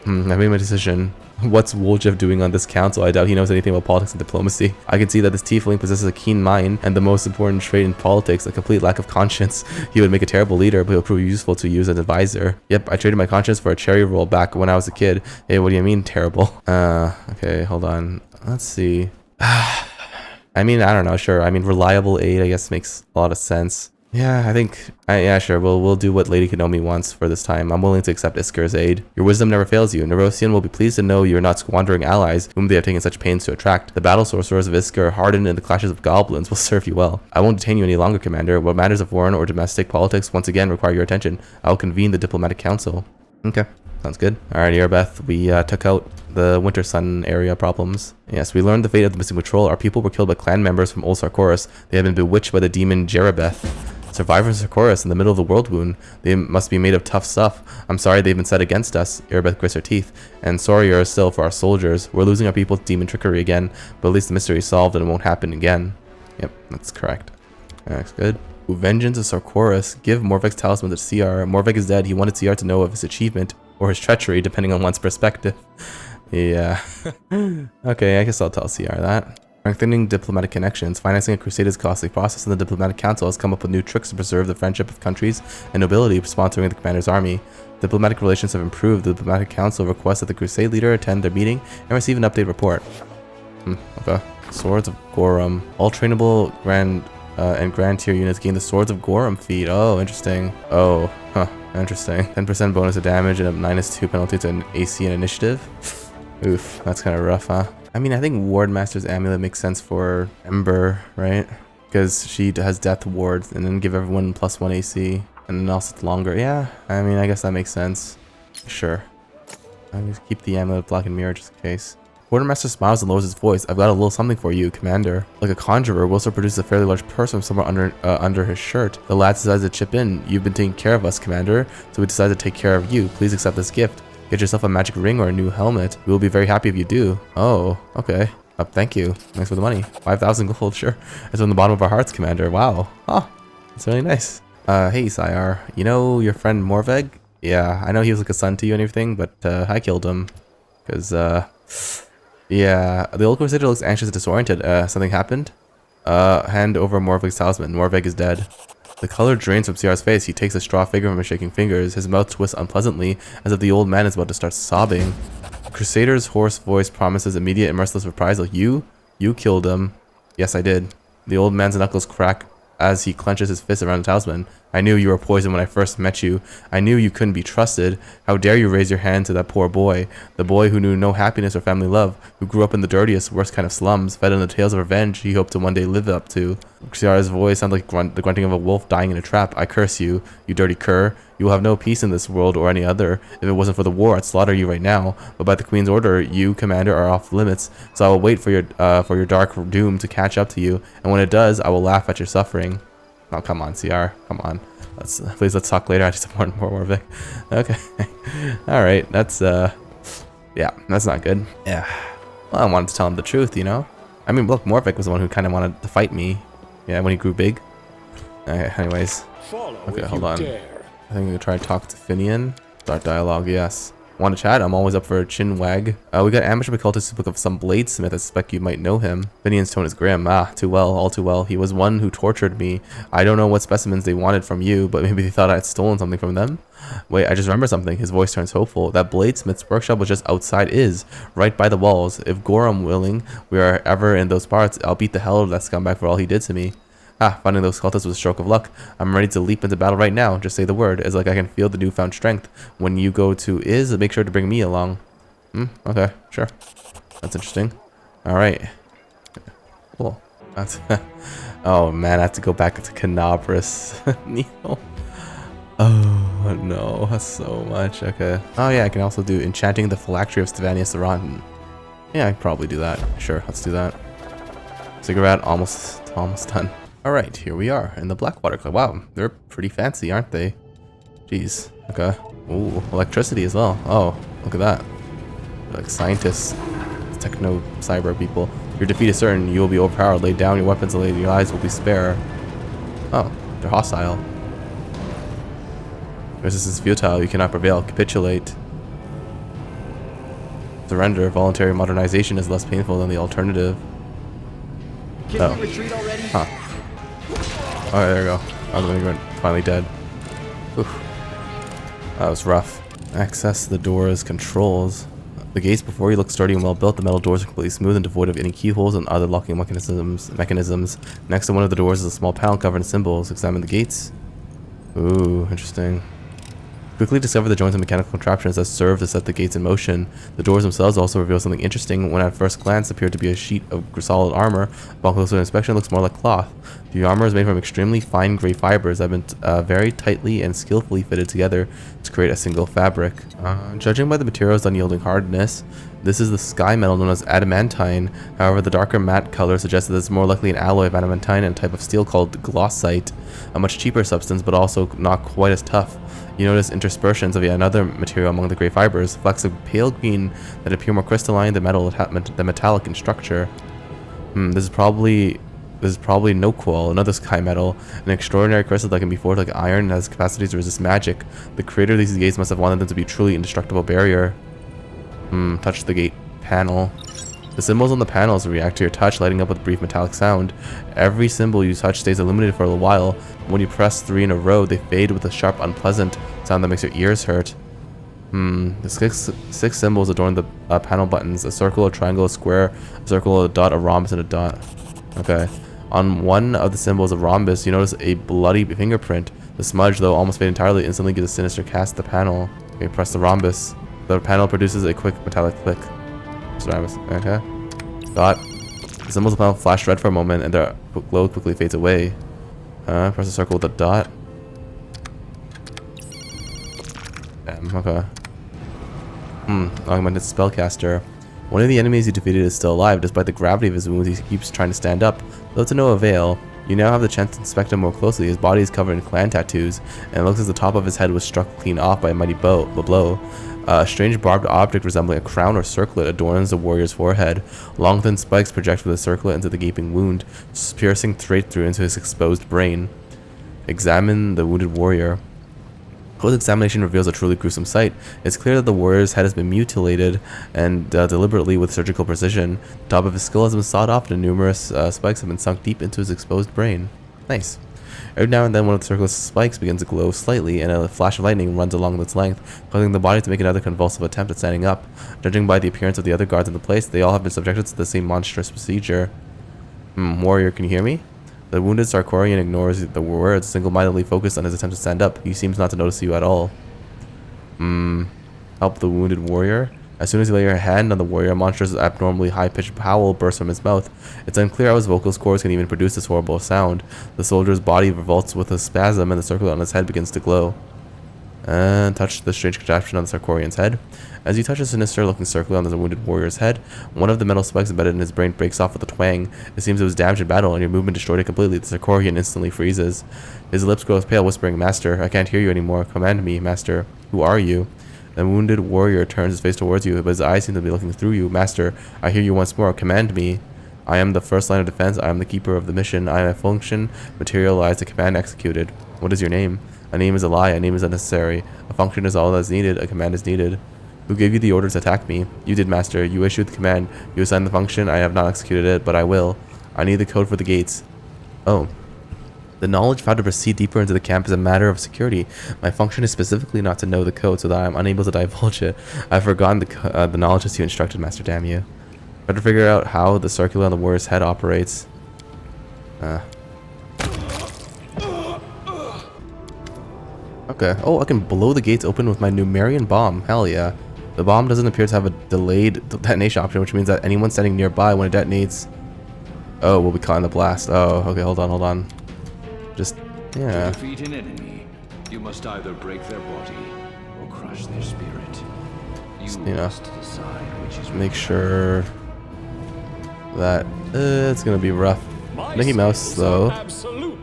I made my decision. What's Woljif doing on this council? I doubt he knows anything about politics and diplomacy. I can see that this tiefling possesses a keen mind, and the most important trait in politics, a complete lack of conscience. He would make a terrible leader, but he'll prove useful to use as an advisor. Yep, I traded my conscience for a cherry roll back when I was a kid. Hey, what do you mean, terrible? Okay, hold on. Let's see. I mean, I don't know, sure. I mean, reliable aid, I guess, makes a lot of sense. Yeah, I think, yeah, sure, we'll do what Lady Kenomi wants for this time. I'm willing to accept Isker's aid. Your wisdom never fails you. Nerosian will be pleased to know you are not squandering allies whom they have taken such pains to attract. The battle sorcerers of Isker, hardened in the clashes of goblins, will serve you well. I won't detain you any longer, Commander. What matters of foreign or domestic politics once again require your attention. I will convene the diplomatic council. Okay, sounds good. Alright, Erebeth, we took out the Wintersun area problems. Yes, we learned the fate of the missing patrol. Our people were killed by clan members from Old Sarkoris. They have been bewitched by the demon Jerebeth. Survivors of Sarkorian in the middle of the world wound. They must be made of tough stuff. I'm sorry they've been set against us. Erebeth grits her teeth. And sorrier still for our soldiers. We're losing our people to demon trickery again, but at least the mystery is solved and it won't happen again. Yep, that's correct. That's good. Ooh, vengeance of Sarkorian. Give Morveg's talisman to CR. Morveg is dead. He wanted CR to know of his achievement or his treachery, depending on one's perspective. Yeah. Okay, I guess I'll tell CR that. Strengthening diplomatic connections. Financing a crusade is a costly process, and the diplomatic council has come up with new tricks to preserve the friendship of countries and nobility sponsoring the commander's army. Diplomatic relations have improved. The diplomatic council requests that the crusade leader attend their meeting and receive an update report. Okay. Swords of Gorum. All trainable grand tier units gain the Swords of Gorum feat. Oh, interesting. Oh, huh. Interesting. 10% bonus to damage and a -2 penalty to AC and initiative. Oof, that's kind of rough, huh? I mean, I think Wardmaster's Amulet makes sense for Ember, right? Because she has Death Ward and then give everyone +1 AC. And then also it's longer. Yeah, I mean, I guess that makes sense. Sure. I'll just keep the Amulet Block and Mirror just in case. Quartermaster smiles and lowers his voice. I've got a little something for you, Commander. Like a conjurer, Wilson produces a fairly large purse from somewhere under his shirt. The lad decides to chip in. You've been taking care of us, Commander, so we decided to take care of you. Please accept this gift. Get yourself a magic ring or a new helmet. We will be very happy if you do. Oh, okay. Thank you. Thanks for the money. 5,000 gold, sure. It's on the bottom of our hearts, Commander. Wow. Oh, that's really nice. Hey, Sire. You know your friend Morveg? Yeah, I know he was like a son to you and everything, but I killed him. Because, yeah, the old Crusader looks anxious and disoriented. Something happened? Hand over Morveg's talisman. Morveg is dead. The color drains from CR's face. He takes a straw figure from his shaking fingers. His mouth twists unpleasantly, as if the old man is about to start sobbing. Crusader's hoarse voice promises immediate and merciless reprisal. You killed him. Yes, I did. The old man's knuckles crack as he clenches his fist around the talisman. I knew you were poisoned when I first met you. I knew you couldn't be trusted. How dare you raise your hand to that poor boy? The boy who knew no happiness or family love, who grew up in the dirtiest, worst kind of slums, fed on the tales of revenge he hoped to one day live up to. Xiara's voice sounded like the grunting of a wolf dying in a trap. I curse you, you dirty cur. You will have no peace in this world or any other. If it wasn't for the war, I'd slaughter you right now. But by the Queen's order, you, Commander, are off limits. So I will wait for your dark doom to catch up to you. And when it does, I will laugh at your suffering. Oh, come on, CR. Come on. Please, let's talk later. I just want more Morveg. Okay. Alright, that's, yeah, that's not good. Yeah. Well, I wanted to tell him the truth, you know? I mean, look, Morveg was the one who kind of wanted to fight me. Yeah, when he grew big. Okay, anyways. Okay, hold on. I think I'm going to try to talk to Finian. Start dialogue, yes. Want to chat? I'm always up for a chin wag. We got amateur occultist who spoke of some bladesmith. I suspect you might know him. Finian's tone is grim. Ah, too well, all too well. He was one who tortured me. I don't know what specimens they wanted from you, but maybe they thought I'd stolen something from them. Wait, I just remember something. His voice turns hopeful. That bladesmith's workshop was just outside right by the walls. If Gorum willing, we are ever in those parts, I'll beat the hell out of that scumbag for all he did to me. Ah, finding those cultists was a stroke of luck. I'm ready to leap into battle right now. Just say the word. It's like I can feel the newfound strength. When you go to make sure to bring me along. Okay, sure. That's interesting. Alright. Cool. That's oh man, I have to go back to Canabras. Neil. Oh no, that's so much. Okay. Oh yeah, I can also do Enchanting the Phylactery of Stevania Sarantan. Yeah, I can probably do that. Sure, let's do that. Cigarette, almost done. Alright, here we are in the Blackwater Club. Wow, they're pretty fancy, aren't they? Jeez. Okay. Ooh, electricity as well. Oh, look at that. They're like scientists, techno cyborg people. Your defeat is certain. You will be overpowered. Lay down your weapons and your lives will be spare. Oh, they're hostile. Resistance is futile. You cannot prevail. Capitulate. Surrender. Voluntary modernization is less painful than the alternative. Can we retreat already? Huh. Alright, there we go. Oh, the immigrant finally dead. Oof. That was rough. Access the doors, controls. The gates before you look sturdy and well built. The metal doors are completely smooth and devoid of any keyholes and other locking mechanisms. Next to one of the doors is a small panel covered in symbols. Examine the gates. Ooh, interesting. Quickly discover the joints and mechanical contraptions that serve to set the gates in motion. The doors themselves also reveal something interesting. When at first glance appeared to be a sheet of solid armor, upon closer inspection it looks more like cloth. The armor is made from extremely fine gray fibers that have been very tightly and skillfully fitted together to create a single fabric. Judging by the material's unyielding hardness, this is the sky metal known as adamantine. However, the darker matte color suggests that it's more likely an alloy of adamantine and a type of steel called glossite, a much cheaper substance but also not quite as tough. You notice interspersions of yet another material among the gray fibers, flecks of pale green that appear more crystalline than metallic in structure. This is probably Noqual, another sky metal, an extraordinary crystal that can be forged like iron and has capacity to resist magic. The creator of these gates must have wanted them to be a truly indestructible barrier. Touch the gate panel. The symbols on the panels react to your touch, lighting up with a brief metallic sound. Every symbol you touch stays illuminated for a little while. When you press 3 in a row, they fade with a sharp, unpleasant sound that makes your ears hurt. The six symbols adorn the panel buttons: a circle, a triangle, a square, a circle, a dot, a rhombus, and a dot. Okay. On one of the symbols of rhombus, you notice a bloody fingerprint. The smudge, though almost fade entirely, instantly gives a sinister cast to the panel. Okay, press the rhombus. The panel produces a quick metallic click. Okay. Dot. The symbols of the panel flash red for a moment, and their glow quickly fades away. Press the circle with a dot. Okay. Augmented spellcaster. One of the enemies you defeated is still alive. Despite the gravity of his wounds, he keeps trying to stand up, though to no avail. You now have the chance to inspect him more closely. His body is covered in clan tattoos, and it looks as the top of his head was struck clean off by a mighty blow. A strange barbed object resembling a crown or circlet adorns the warrior's forehead. Long thin spikes project from the circlet into the gaping wound, piercing straight through into his exposed brain. Examine the wounded warrior. Close examination reveals a truly gruesome sight. It's clear that the warrior's head has been mutilated and deliberately with surgical precision. The top of his skull has been sawed off and numerous spikes have been sunk deep into his exposed brain. Nice. Every now and then one of the circle's spikes begins to glow slightly and a flash of lightning runs along its length, causing the body to make another convulsive attempt at standing up. Judging by the appearance of the other guards in the place, they all have been subjected to the same monstrous procedure. Warrior, can you hear me? The wounded Sarkorian ignores the words, single-mindedly focused on his attempt to stand up. He seems not to notice you at all. Help the wounded warrior? As soon as you lay your hand on the warrior, a monstrous, abnormally high-pitched howl bursts from his mouth. It's unclear how his vocal cords can even produce this horrible sound. The soldier's body revolts with a spasm, and the circlet on his head begins to glow. And touch the strange contraption on the Sarkorian's head. As you touch a sinister-looking circlet on the wounded warrior's head, one of the metal spikes embedded in his brain breaks off with a twang. It seems it was damaged in battle, and your movement destroyed it completely. The Sarkorian instantly freezes. His lips grow pale, whispering, "Master, I can't hear you anymore. Command me, Master. Who are you?" The wounded warrior turns his face towards you, but his eyes seem to be looking through you. "Master, I hear you once more. Command me." I am the first line of defense. I am the keeper of the mission. I am a function, materialized, a command executed. What is your name? A name is a lie. A name is unnecessary. A function is all that is needed. A command is needed. Who gave you the order to attack me? You did, master. You issued the command. You assigned the function. I have not executed it, but I will. I need the code for the gates. Oh. The knowledge of how to proceed deeper into the camp is a matter of security. My function is specifically not to know the code so that I am unable to divulge it. I've forgotten the knowledge as you instructed, master, damn you. Try to figure out how the circular on the warrior's head operates. Okay. Oh, I can blow the gates open with my Numerian bomb. Hell yeah. The bomb doesn't appear to have a delayed detonation option, which means that anyone standing nearby when it detonates... Oh, will be caught in the blast. Oh, okay, hold on. Just, yeah. To defeat an enemy, you must either break their body or crush their spirit. You must decide which is make sure that it's gonna be rough. Mickey Mouse, though,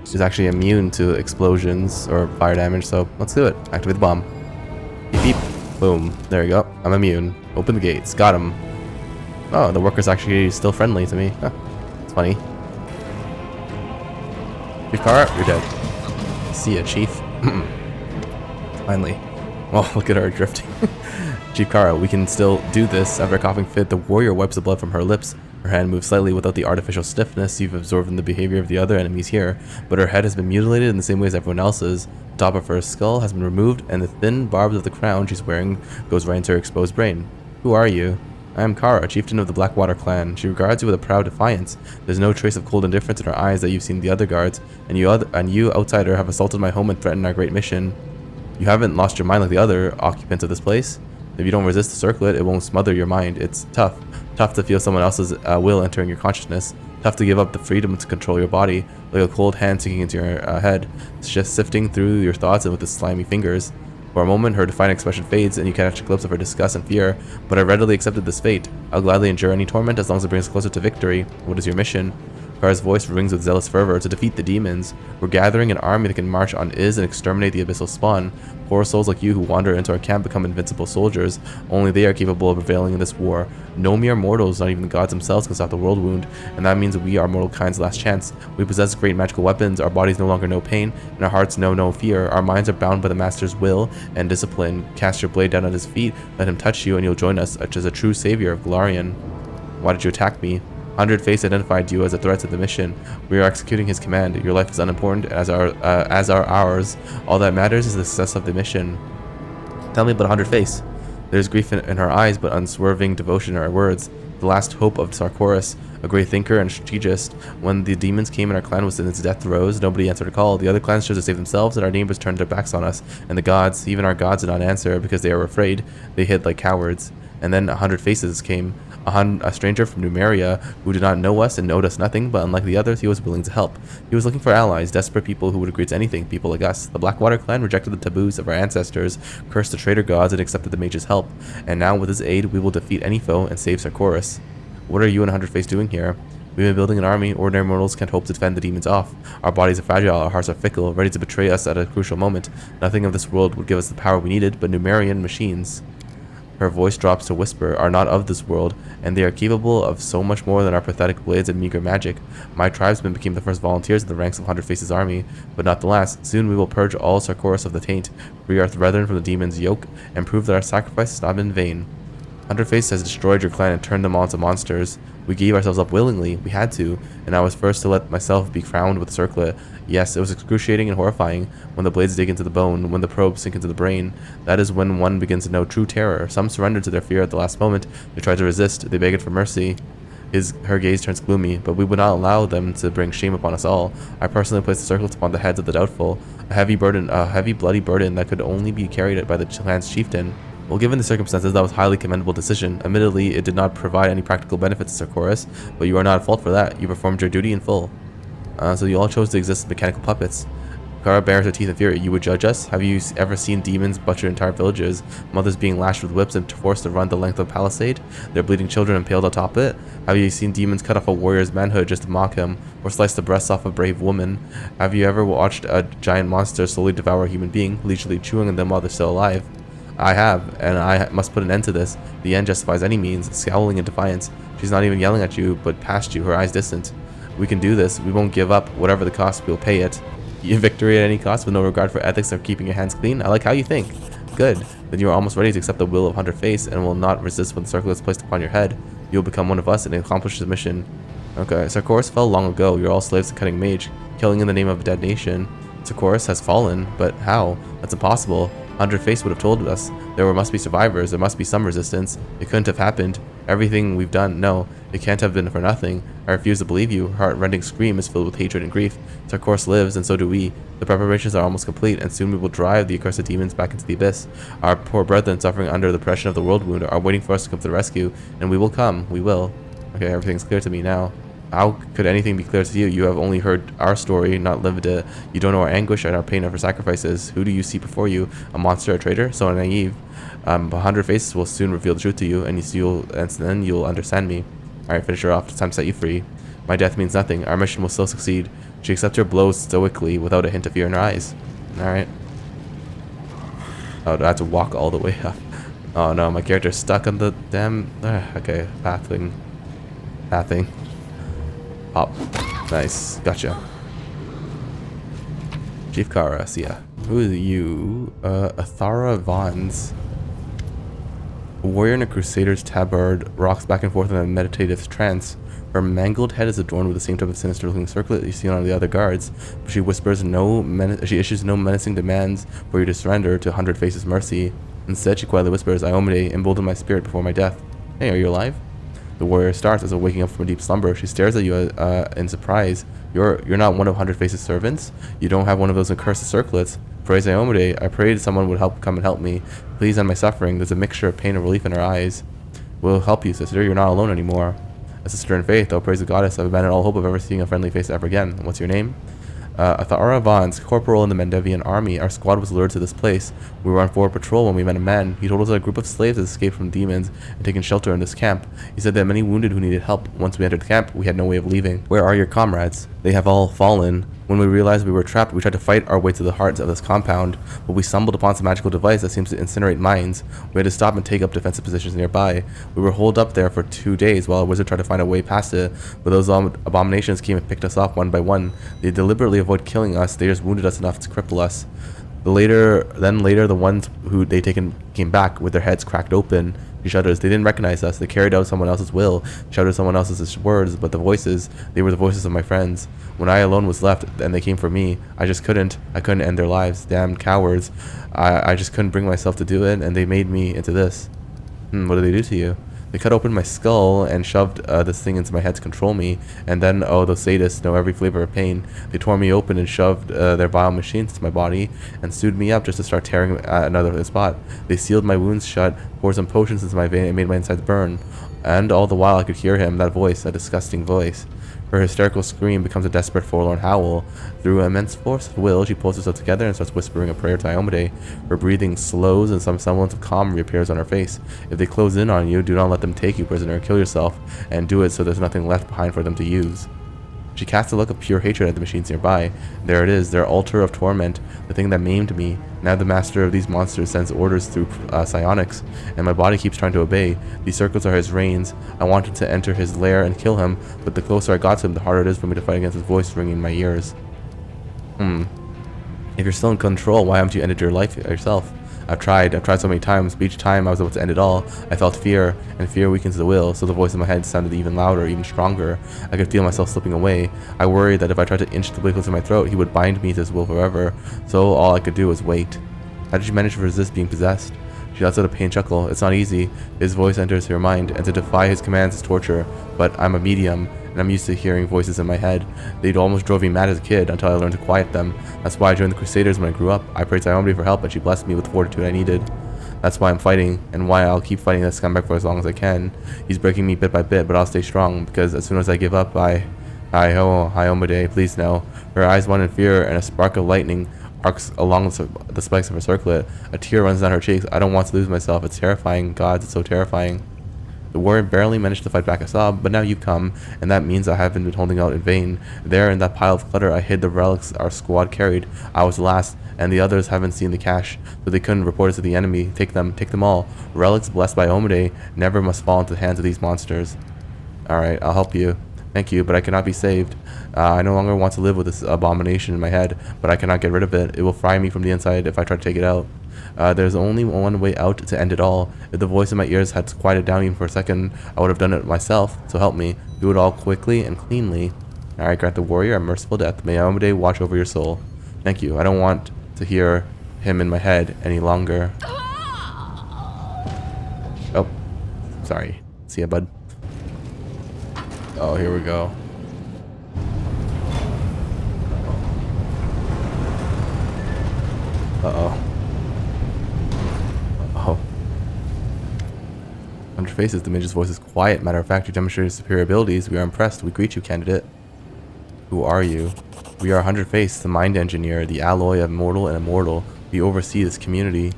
is actually immune to explosions or fire damage, so let's do it. Activate the bomb. Beep, beep. Boom. There you go. I'm immune. Open the gates. Got him. Oh, the worker's actually still friendly to me. Huh. It's funny. Your car up, you're dead. See ya, Chief. Finally. Oh, look at her drifting. Chief Kara, we can still do this. After a coughing fit, the warrior wipes the blood from her lips. Her hand moves slightly without the artificial stiffness you've absorbed in the behavior of the other enemies here, but her head has been mutilated in the same way as everyone else's. The top of her skull has been removed, and the thin barbs of the crown she's wearing goes right into her exposed brain. Who are you? I am Kara, chieftain of the Blackwater clan. She regards you with a proud defiance. There's no trace of cold indifference in her eyes that you've seen the other guards, and you, outsider, have assaulted my home and threatened our great mission. You haven't lost your mind like the other occupants of this place. If you don't resist the circlet, it won't smother your mind. It's tough. Tough to feel someone else's will entering your consciousness. Tough to give up the freedom to control your body, like a cold hand sinking into your head. It's just sifting through your thoughts and with its slimy fingers. For a moment, her defiant expression fades, and you catch a glimpse of her disgust and fear, but I readily accepted this fate. I'll gladly endure any torment as long as it brings us closer to victory. What is your mission? Kara's voice rings with zealous fervor. To defeat the demons. We're gathering an army that can march on Iz and exterminate the abyssal spawn. Poor souls like you who wander into our camp become invincible soldiers. Only they are capable of prevailing in this war. No mere mortals, not even the gods themselves, can stop the world wound, and that means we are mortal kind's last chance. We possess great magical weapons, our bodies no longer know pain, and our hearts know no fear. Our minds are bound by the master's will and discipline. Cast your blade down at his feet, let him touch you, and you'll join us as a true savior of Galarian. Why did you attack me? 100 Face identified you as a threat to the mission. We are executing his command. Your life is unimportant as are ours. All that matters is the success of the mission. Tell me about 100 Face. There's grief in her eyes, but unswerving devotion in her words. The last hope of Sarkorian, a great thinker and strategist. When the demons came and our clan was in its death throes, nobody answered a call. The other clans chose to save themselves, and our neighbors turned their backs on us. And the gods, even our gods, did not answer because they were afraid. They hid like cowards. And then 100 Faces came. A stranger from Numeria who did not know us and knowed us nothing, but unlike the others, he was willing to help. He was looking for allies, desperate people who would agree to anything, people like us. The Blackwater clan rejected the taboos of our ancestors, cursed the traitor gods, and accepted the mage's help. And now, with his aid, we will defeat any foe and save Sarkorian. What are you and 100 Face doing here? We've been building an army. Ordinary mortals can't hope to defend the demons off. Our bodies are fragile, our hearts are fickle, ready to betray us at a crucial moment. Nothing of this world would give us the power we needed, but Numerian machines. Her voice drops to whisper, are not of this world, and they are capable of so much more than our pathetic blades and meager magic. My tribesmen became the first volunteers in the ranks of 100 Faces' army, but not the last. Soon we will purge all Sarkorian of the taint, free our brethren from the demon's yoke, and prove that our sacrifice has not been in vain. 100 Face has destroyed your clan and turned them all into monsters. We gave ourselves up willingly, we had to, and I was first to let myself be crowned with a circlet. Yes, it was excruciating and horrifying, when the blades dig into the bone, when the probes sink into the brain. That is when one begins to know true terror. Some surrendered to their fear at the last moment, they tried to resist, they begged for mercy. Her gaze turns gloomy, but we would not allow them to bring shame upon us all. I personally placed the circlets upon the heads of the doubtful, a heavy bloody burden that could only be carried by the clan's chieftain. Well, given the circumstances, that was a highly commendable decision. Admittedly, it did not provide any practical benefits to Sarkorian, but you are not at fault for that. You performed your duty in full. So you all chose to exist as mechanical puppets. Kara bares her teeth in fury. You would judge us? Have you ever seen demons butcher entire villages, mothers being lashed with whips and forced to run the length of a palisade, their bleeding children impaled atop it? Have you seen demons cut off a warrior's manhood just to mock him, or slice the breasts off a brave woman? Have you ever watched a giant monster slowly devour a human being, leisurely chewing on them while they're still alive? I have, and I must put an end to this. The end justifies any means, scowling in defiance. She's not even yelling at you, but past you, her eyes distant. We can do this. We won't give up. Whatever the cost, we'll pay it. Victory at any cost with no regard for ethics or keeping your hands clean. I like how you think. Good. Then you are almost ready to accept the will of Hunter Face and will not resist when the circle is placed upon your head. You will become one of us and accomplish the mission. Okay, Sarkorian fell long ago. You're all slaves to cutting mage, killing in the name of a dead nation. Sarkorian has fallen, but how? That's impossible. Hunter Face would have told us. There must be survivors. There must be some resistance. It couldn't have happened. Everything we've done, no. It can't have been for nothing. I refuse to believe you. Her heart-rending scream is filled with hatred and grief. Sarkorian lives, and so do we. The preparations are almost complete, and soon we will drive the accursed demons back into the abyss. Our poor brethren suffering under the oppression of the world wound are waiting for us to come to the rescue, and we will come. We will. Okay, everything's clear to me now. How could anything be clear to you? You have only heard our story, not lived it. You don't know our anguish and our pain of our sacrifices. Who do you see before you? A monster, a traitor? So naive. 100 faces will soon reveal the truth to you, and then you'll understand me. Alright, finish her off. It's time to set you free. My death means nothing. Our mission will still succeed. She accepts her blows stoically, without a hint of fear in her eyes. Alright. Oh, do I have to walk all the way up? Oh no, my character's stuck on the damn... okay, pathing. Hop. Nice. Gotcha. Chief Kara, Sia. Who is you? Athara Vons. A warrior in a crusader's tabard rocks back and forth in a meditative trance. Her mangled head is adorned with the same type of sinister-looking circlet that you see on the other guards, but she whispers she issues no menacing demands for you to surrender to 100 Faces' mercy. Instead, she quietly whispers, Iomade, embolden my spirit before my death. Hey, are you alive? The warrior starts as if waking up from a deep slumber. She stares at you in surprise. You're not one of 100 Faces' servants? You don't have one of those accursed circlets? Praise Iomade. I prayed someone would come and help me. Please end my suffering. There's a mixture of pain and relief in her eyes. We'll help you, sister. You're not alone anymore. A sister in faith, oh praise the goddess. I've abandoned all hope of ever seeing a friendly face ever again. What's your name? Athara Vons, corporal in the Mendevian army. Our squad was lured to this place. We were on forward patrol when we met a man. He told us that a group of slaves had escaped from demons and taken shelter in this camp. He said that many wounded who needed help. Once we entered the camp, we had no way of leaving. Where are your comrades? They have all fallen. When we realized we were trapped, we tried to fight our way to the heart of this compound, but we stumbled upon some magical device that seems to incinerate minds. We had to stop and take up defensive positions nearby. We were holed up there for 2 days while a wizard tried to find a way past it, but those abominations came and picked us off one by one. They deliberately avoid killing us. They just wounded us enough to cripple us. Later, the ones who they taken came back with their heads cracked open. She shudders. They didn't recognize us. They carried out someone else's will, shouted someone else's words, but the voices, they were the voices of my friends. When I alone was left and they came for me, I couldn't end their lives. Damn cowards. I just couldn't bring myself to do it, and they made me into this. What did they do to you? They cut open my skull and shoved this thing into my head to control me, and then, oh, those sadists know every flavor of pain. They tore me open and shoved their vile machines into my body and sewed me up just to start tearing another spot. They sealed my wounds shut, poured some potions into my vein, and made my insides burn. And all the while I could hear him, that voice, that disgusting voice. Her hysterical scream becomes a desperate, forlorn howl. Through immense force of will, she pulls herself together and starts whispering a prayer to Iomade. Her breathing slows and some semblance of calm reappears on her face. If they close in on you, do not let them take you prisoner. Kill yourself, and do it so there's nothing left behind for them to use. She casts a look of pure hatred at the machines nearby. There it is, their altar of torment, the thing that maimed me. Now the master of these monsters sends orders through psionics, and my body keeps trying to obey. These circles are his reins. I wanted to enter his lair and kill him, but the closer I got to him, the harder it is for me to fight against his voice ringing in my ears. If you're still in control, why haven't you ended your life yourself? I've tried so many times, but each time I was about to end it all, I felt fear, and fear weakens the will, so the voice in my head sounded even louder, even stronger. I could feel myself slipping away. I worried that if I tried to inch the blade close to my throat, he would bind me to his will forever, so all I could do was wait. How did you manage to resist being possessed? She lets out a pained chuckle. It's not easy. His voice enters her mind, and to defy his commands is torture, but I'm a medium, and I'm used to hearing voices in my head. They'd almost drove me mad as a kid until I learned to quiet them. That's why I joined the Crusaders when I grew up. I prayed to Iomade for help, and she blessed me with the fortitude I needed. That's why I'm fighting, and why I'll keep fighting this scumbag for as long as I can. He's breaking me bit by bit, but I'll stay strong, because as soon as I give up, Iomade, please no. Her eyes won in fear, and a spark of lightning arcs along the spikes of her circlet. A tear runs down her cheeks. I don't want to lose myself. It's terrifying. God, it's so terrifying. The warrior barely managed to fight back a sob, but now you've come, and that means I haven't been holding out in vain. There in that pile of clutter, I hid the relics our squad carried. I was the last, and the others haven't seen the cache, so they couldn't report it to the enemy. Take them all. Relics blessed by Omade never must fall into the hands of these monsters. Alright, I'll help you. Thank you, but I cannot be saved. I no longer want to live with this abomination in my head, but I cannot get rid of it. It will fry me from the inside if I try to take it out. There's only one way out to end it all. If the voice in my ears had quieted down even for a second, I would have done it myself, so help me. Do it all quickly and cleanly. Alright, grant the warrior a merciful death. May Omade watch over your soul. Thank you. I don't want to hear him in my head any longer. Oh, sorry. See ya, bud. Oh, here we go. Uh-oh. Uh-oh. 100 faces. The mage's voice is quiet. Matter of fact, you demonstrated superior abilities. We are impressed. We greet you, candidate. Who are you? We are 100 Face, the mind engineer, the alloy of mortal and immortal. We oversee this community.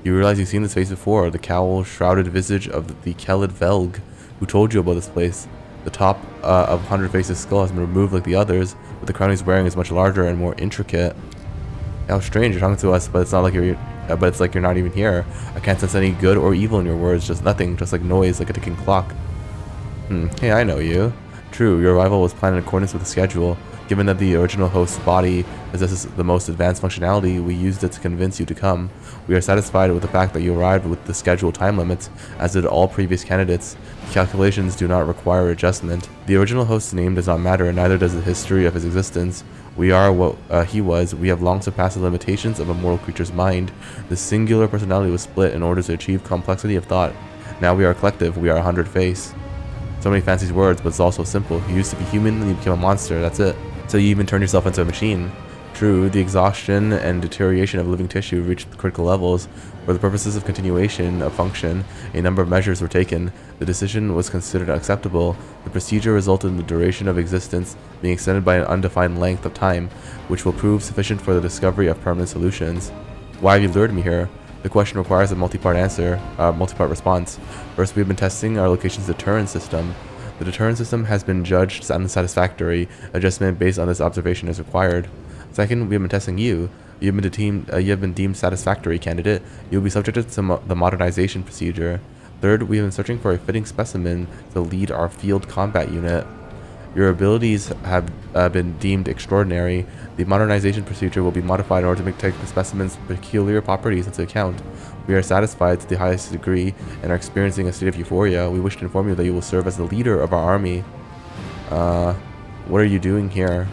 You realize you've seen this face before, the cowl-shrouded visage of the Kelid Velg. Who told you about this place? The top of 100 Face's skull has been removed like the others, but the crown he's wearing is much larger and more intricate. How strange, you're talking to us, but it's not like but it's like you're not even here. I can't sense any good or evil in your words, just nothing, just like noise, like a ticking clock. Hey, I know you. True, your arrival was planned in accordance with the schedule. Given that the original host's body possesses the most advanced functionality, we used it to convince you to come. We are satisfied with the fact that you arrived with the scheduled time limits, as did all previous candidates. The calculations do not require adjustment. The original host's name does not matter, and neither does the history of his existence. We are what he was. We have long surpassed the limitations of a mortal creature's mind. The singular personality was split in order to achieve complexity of thought. Now we are a collective. We are 100 Face. So many fancy words, but it's also simple. You used to be human, then you became a monster. That's it. So you even turned yourself into a machine. True, the exhaustion and deterioration of living tissue reached critical levels. For the purposes of continuation of function, a number of measures were taken. The decision was considered acceptable. The procedure resulted in the duration of existence being extended by an undefined length of time, which will prove sufficient for the discovery of permanent solutions. Why have you lured me here? The question requires a multi-part response. First, we have been testing our location's deterrent system. The deterrent system has been judged unsatisfactory. Adjustment based on this observation is required. Second, we have been testing you. You have been deemed satisfactory, candidate. You will be subjected to the modernization procedure. Third, we have been searching for a fitting specimen to lead our field combat unit. Your abilities have been deemed extraordinary. The modernization procedure will be modified in order to take the specimen's peculiar properties into account. We are satisfied to the highest degree and are experiencing a state of euphoria. We wish to inform you that you will serve as the leader of our army. What are you doing here?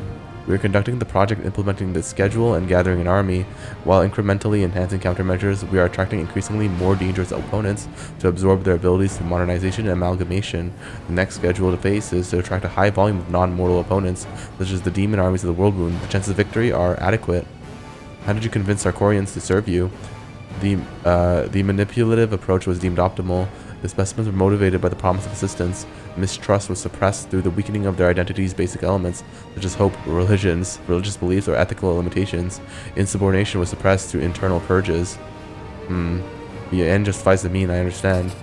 We are conducting the project implementing the schedule and gathering an army. While incrementally enhancing countermeasures, we are attracting increasingly more dangerous opponents to absorb their abilities through modernization and amalgamation. The next scheduled phase is to attract a high volume of non-mortal opponents, such as the demon armies of the World Wound. The chances of victory are adequate. How did you convince Sarkorians to serve you? The manipulative approach was deemed optimal. The specimens were motivated by the promise of assistance. Mistrust was suppressed through the weakening of their identity's basic elements, such as hope, religious beliefs, or ethical limitations. Insubordination was suppressed through internal purges. The end justifies the mean, I understand.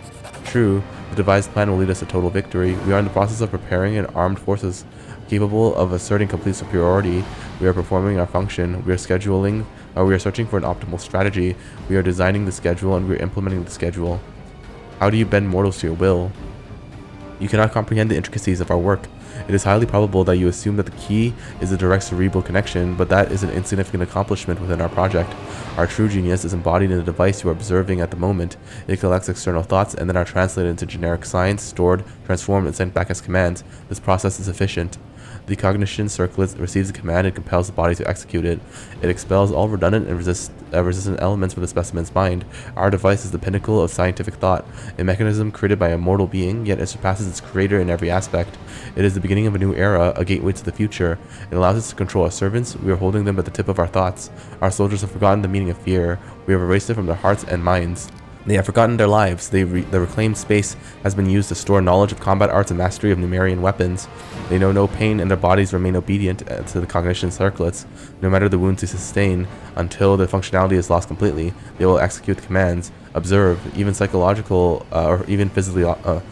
True, the devised plan will lead us to total victory. We are in the process of preparing an armed forces capable of asserting complete superiority. We are performing our function. We are searching for an optimal strategy. We are designing the schedule, and we are implementing the schedule. How do you bend mortals to your will? You cannot comprehend the intricacies of our work. It is highly probable that you assume that the key is a direct cerebral connection, but that is an insignificant accomplishment within our project. Our true genius is embodied in the device you are observing at the moment. It collects external thoughts and then are translated into generic signs, stored, transformed, and sent back as commands. This process is efficient. The cognition circlet receives a command and compels the body to execute it. It expels all redundant and resistant elements from the specimen's mind. Our device is the pinnacle of scientific thought, a mechanism created by a mortal being, yet it surpasses its creator in every aspect. It is the beginning of a new era, a gateway to the future. It allows us to control our servants. We are holding them at the tip of our thoughts. Our soldiers have forgotten the meaning of fear. We have erased it from their hearts and minds. They have forgotten their lives. The reclaimed space has been used to store knowledge of combat arts and mastery of Numerian weapons. They know no pain, and their bodies remain obedient to the cognition circlets. No matter the wounds they sustain, until their functionality is lost completely, they will execute the commands. Observe, even psychological or even physiological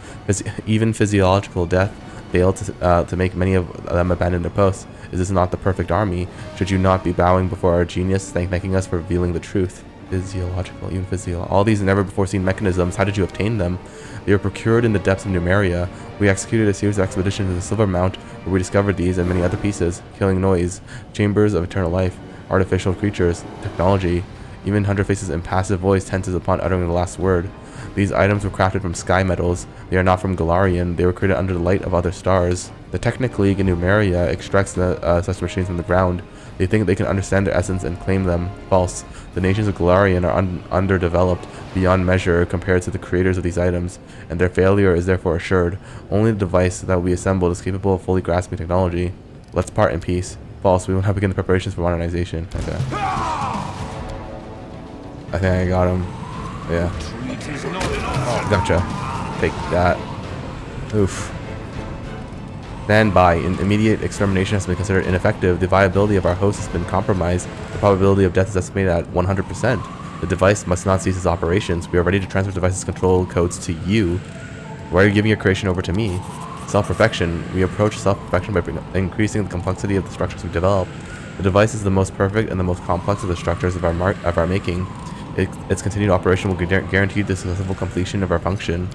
death failed to make many of them abandon their posts. Is this not the perfect army? Should you not be bowing before our genius, thanking us for revealing the truth? Physiological, even physiological. All these never before seen mechanisms, how did you obtain them? They were procured in the depths of Numeria. We executed a series of expeditions to the Silver Mount, where we discovered these and many other pieces. Killing noise, chambers of eternal life, artificial creatures, technology. Even Hunterface's impassive voice tenses upon uttering the last word. These items were crafted from sky metals. They are not from Galarian. They were created under the light of other stars. The Technic League in Numeria extracts such machines from the ground. They think they can understand their essence and claim them. False. The nations of Galarian are underdeveloped beyond measure compared to the creators of these items, and their failure is therefore assured. Only the device that we assembled is capable of fully grasping technology. Let's part in peace. False. We will now begin the preparations for modernization. Okay. I think I got him. Yeah. Gotcha. Take that. Oof. Stand by. Immediate extermination has been considered ineffective. The viability of our host has been compromised. The probability of death is estimated at 100%. The device must not cease its operations. We are ready to transfer the device's control codes to you. Why are you giving your creation over to me? Self-perfection. We approach self-perfection by increasing the complexity of the structures we develop. The device is the most perfect and the most complex of the structures of our making. Its continued operation will guarantee the successful completion of our function.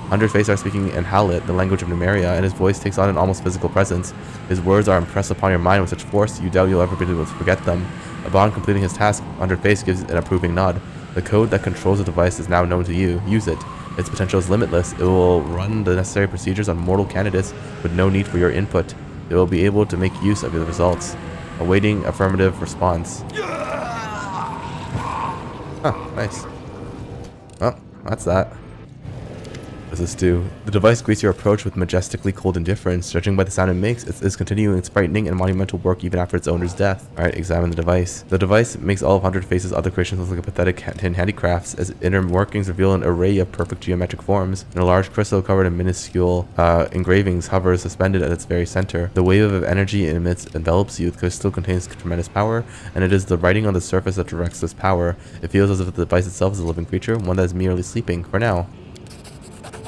Hunterface are speaking in Howlet, the language of Numeria, and his voice takes on an almost physical presence. His words are impressed upon your mind with such force you doubt you'll ever be able to forget them. Upon completing his task, Hunterface gives an approving nod. The code that controls the device is now known to you. Use it. Its potential is limitless. It will run the necessary procedures on mortal candidates with no need for your input. It will be able to make use of the results. Awaiting affirmative response. Huh, nice. Well, that's that. What does this do? The device greets your approach with majestically cold indifference. Judging by the sound it makes, it is continuing its frightening and monumental work even after its owner's death. Alright, examine the device. The device makes all of Hunterface's other creations look like a pathetic tin handicrafts, as inner workings reveal an array of perfect geometric forms. And a large crystal covered in minuscule engravings hovers suspended at its very center. The wave of energy it emits envelops you. The crystal contains tremendous power, and it is the writing on the surface that directs this power. It feels as if the device itself is a living creature, one that is merely sleeping, for now.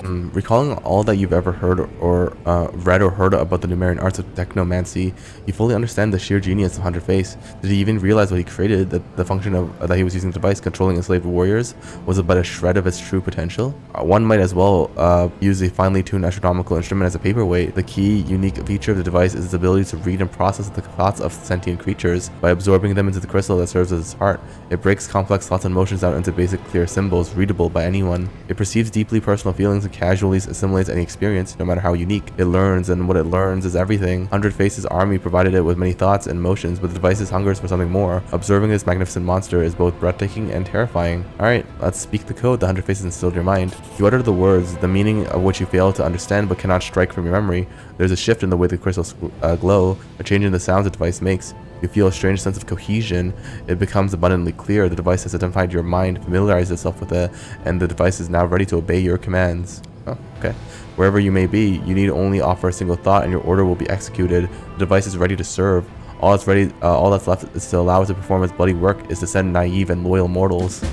Recalling all that you've ever heard or read or heard about the Numerian arts of technomancy, you fully understand the sheer genius of Hunterface. Did he even realize what he created, that the function of that he was using the device controlling enslaved warriors was but a shred of its true potential? One might as well use a finely tuned astronomical instrument as a paperweight. The key, unique feature of the device is its ability to read and process the thoughts of sentient creatures by absorbing them into the crystal that serves as its heart. It breaks complex thoughts and motions down into basic clear symbols, readable by anyone. It perceives deeply personal feelings and casually assimilates any experience, no matter how unique. It learns, and what it learns is everything. Hunterface's army provided it with many thoughts and motions, but the device's hungers for something more. Observing this magnificent monster is both breathtaking and terrifying. Alright, let's speak the code that Hunterface has instilled in your mind. You utter the words, the meaning of which you fail to understand but cannot strike from your memory. There's a shift in the way the crystals glow, a change in the sounds the device makes. You feel a strange sense of cohesion. It becomes abundantly clear. The device has identified your mind, familiarized itself with it, and the device is now ready to obey your commands. Oh, okay. Wherever you may be, you need only offer a single thought and your order will be executed. The device is ready to serve. All that's left is to allow it to perform its bloody work is to send naive and loyal mortals.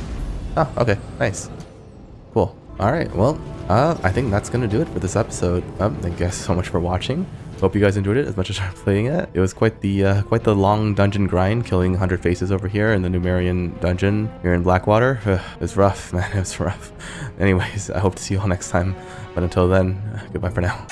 Oh, okay. Nice. Cool. Alright, well, I think that's gonna do it for this episode. Thank you guys so much for watching. Hope you guys enjoyed it as much as I'm playing it. It was quite the long dungeon grind, killing 100 faces over here in the Numerian dungeon here in Blackwater. It was rough, man. It was rough. Anyways, I hope to see you all next time. But until then, goodbye for now.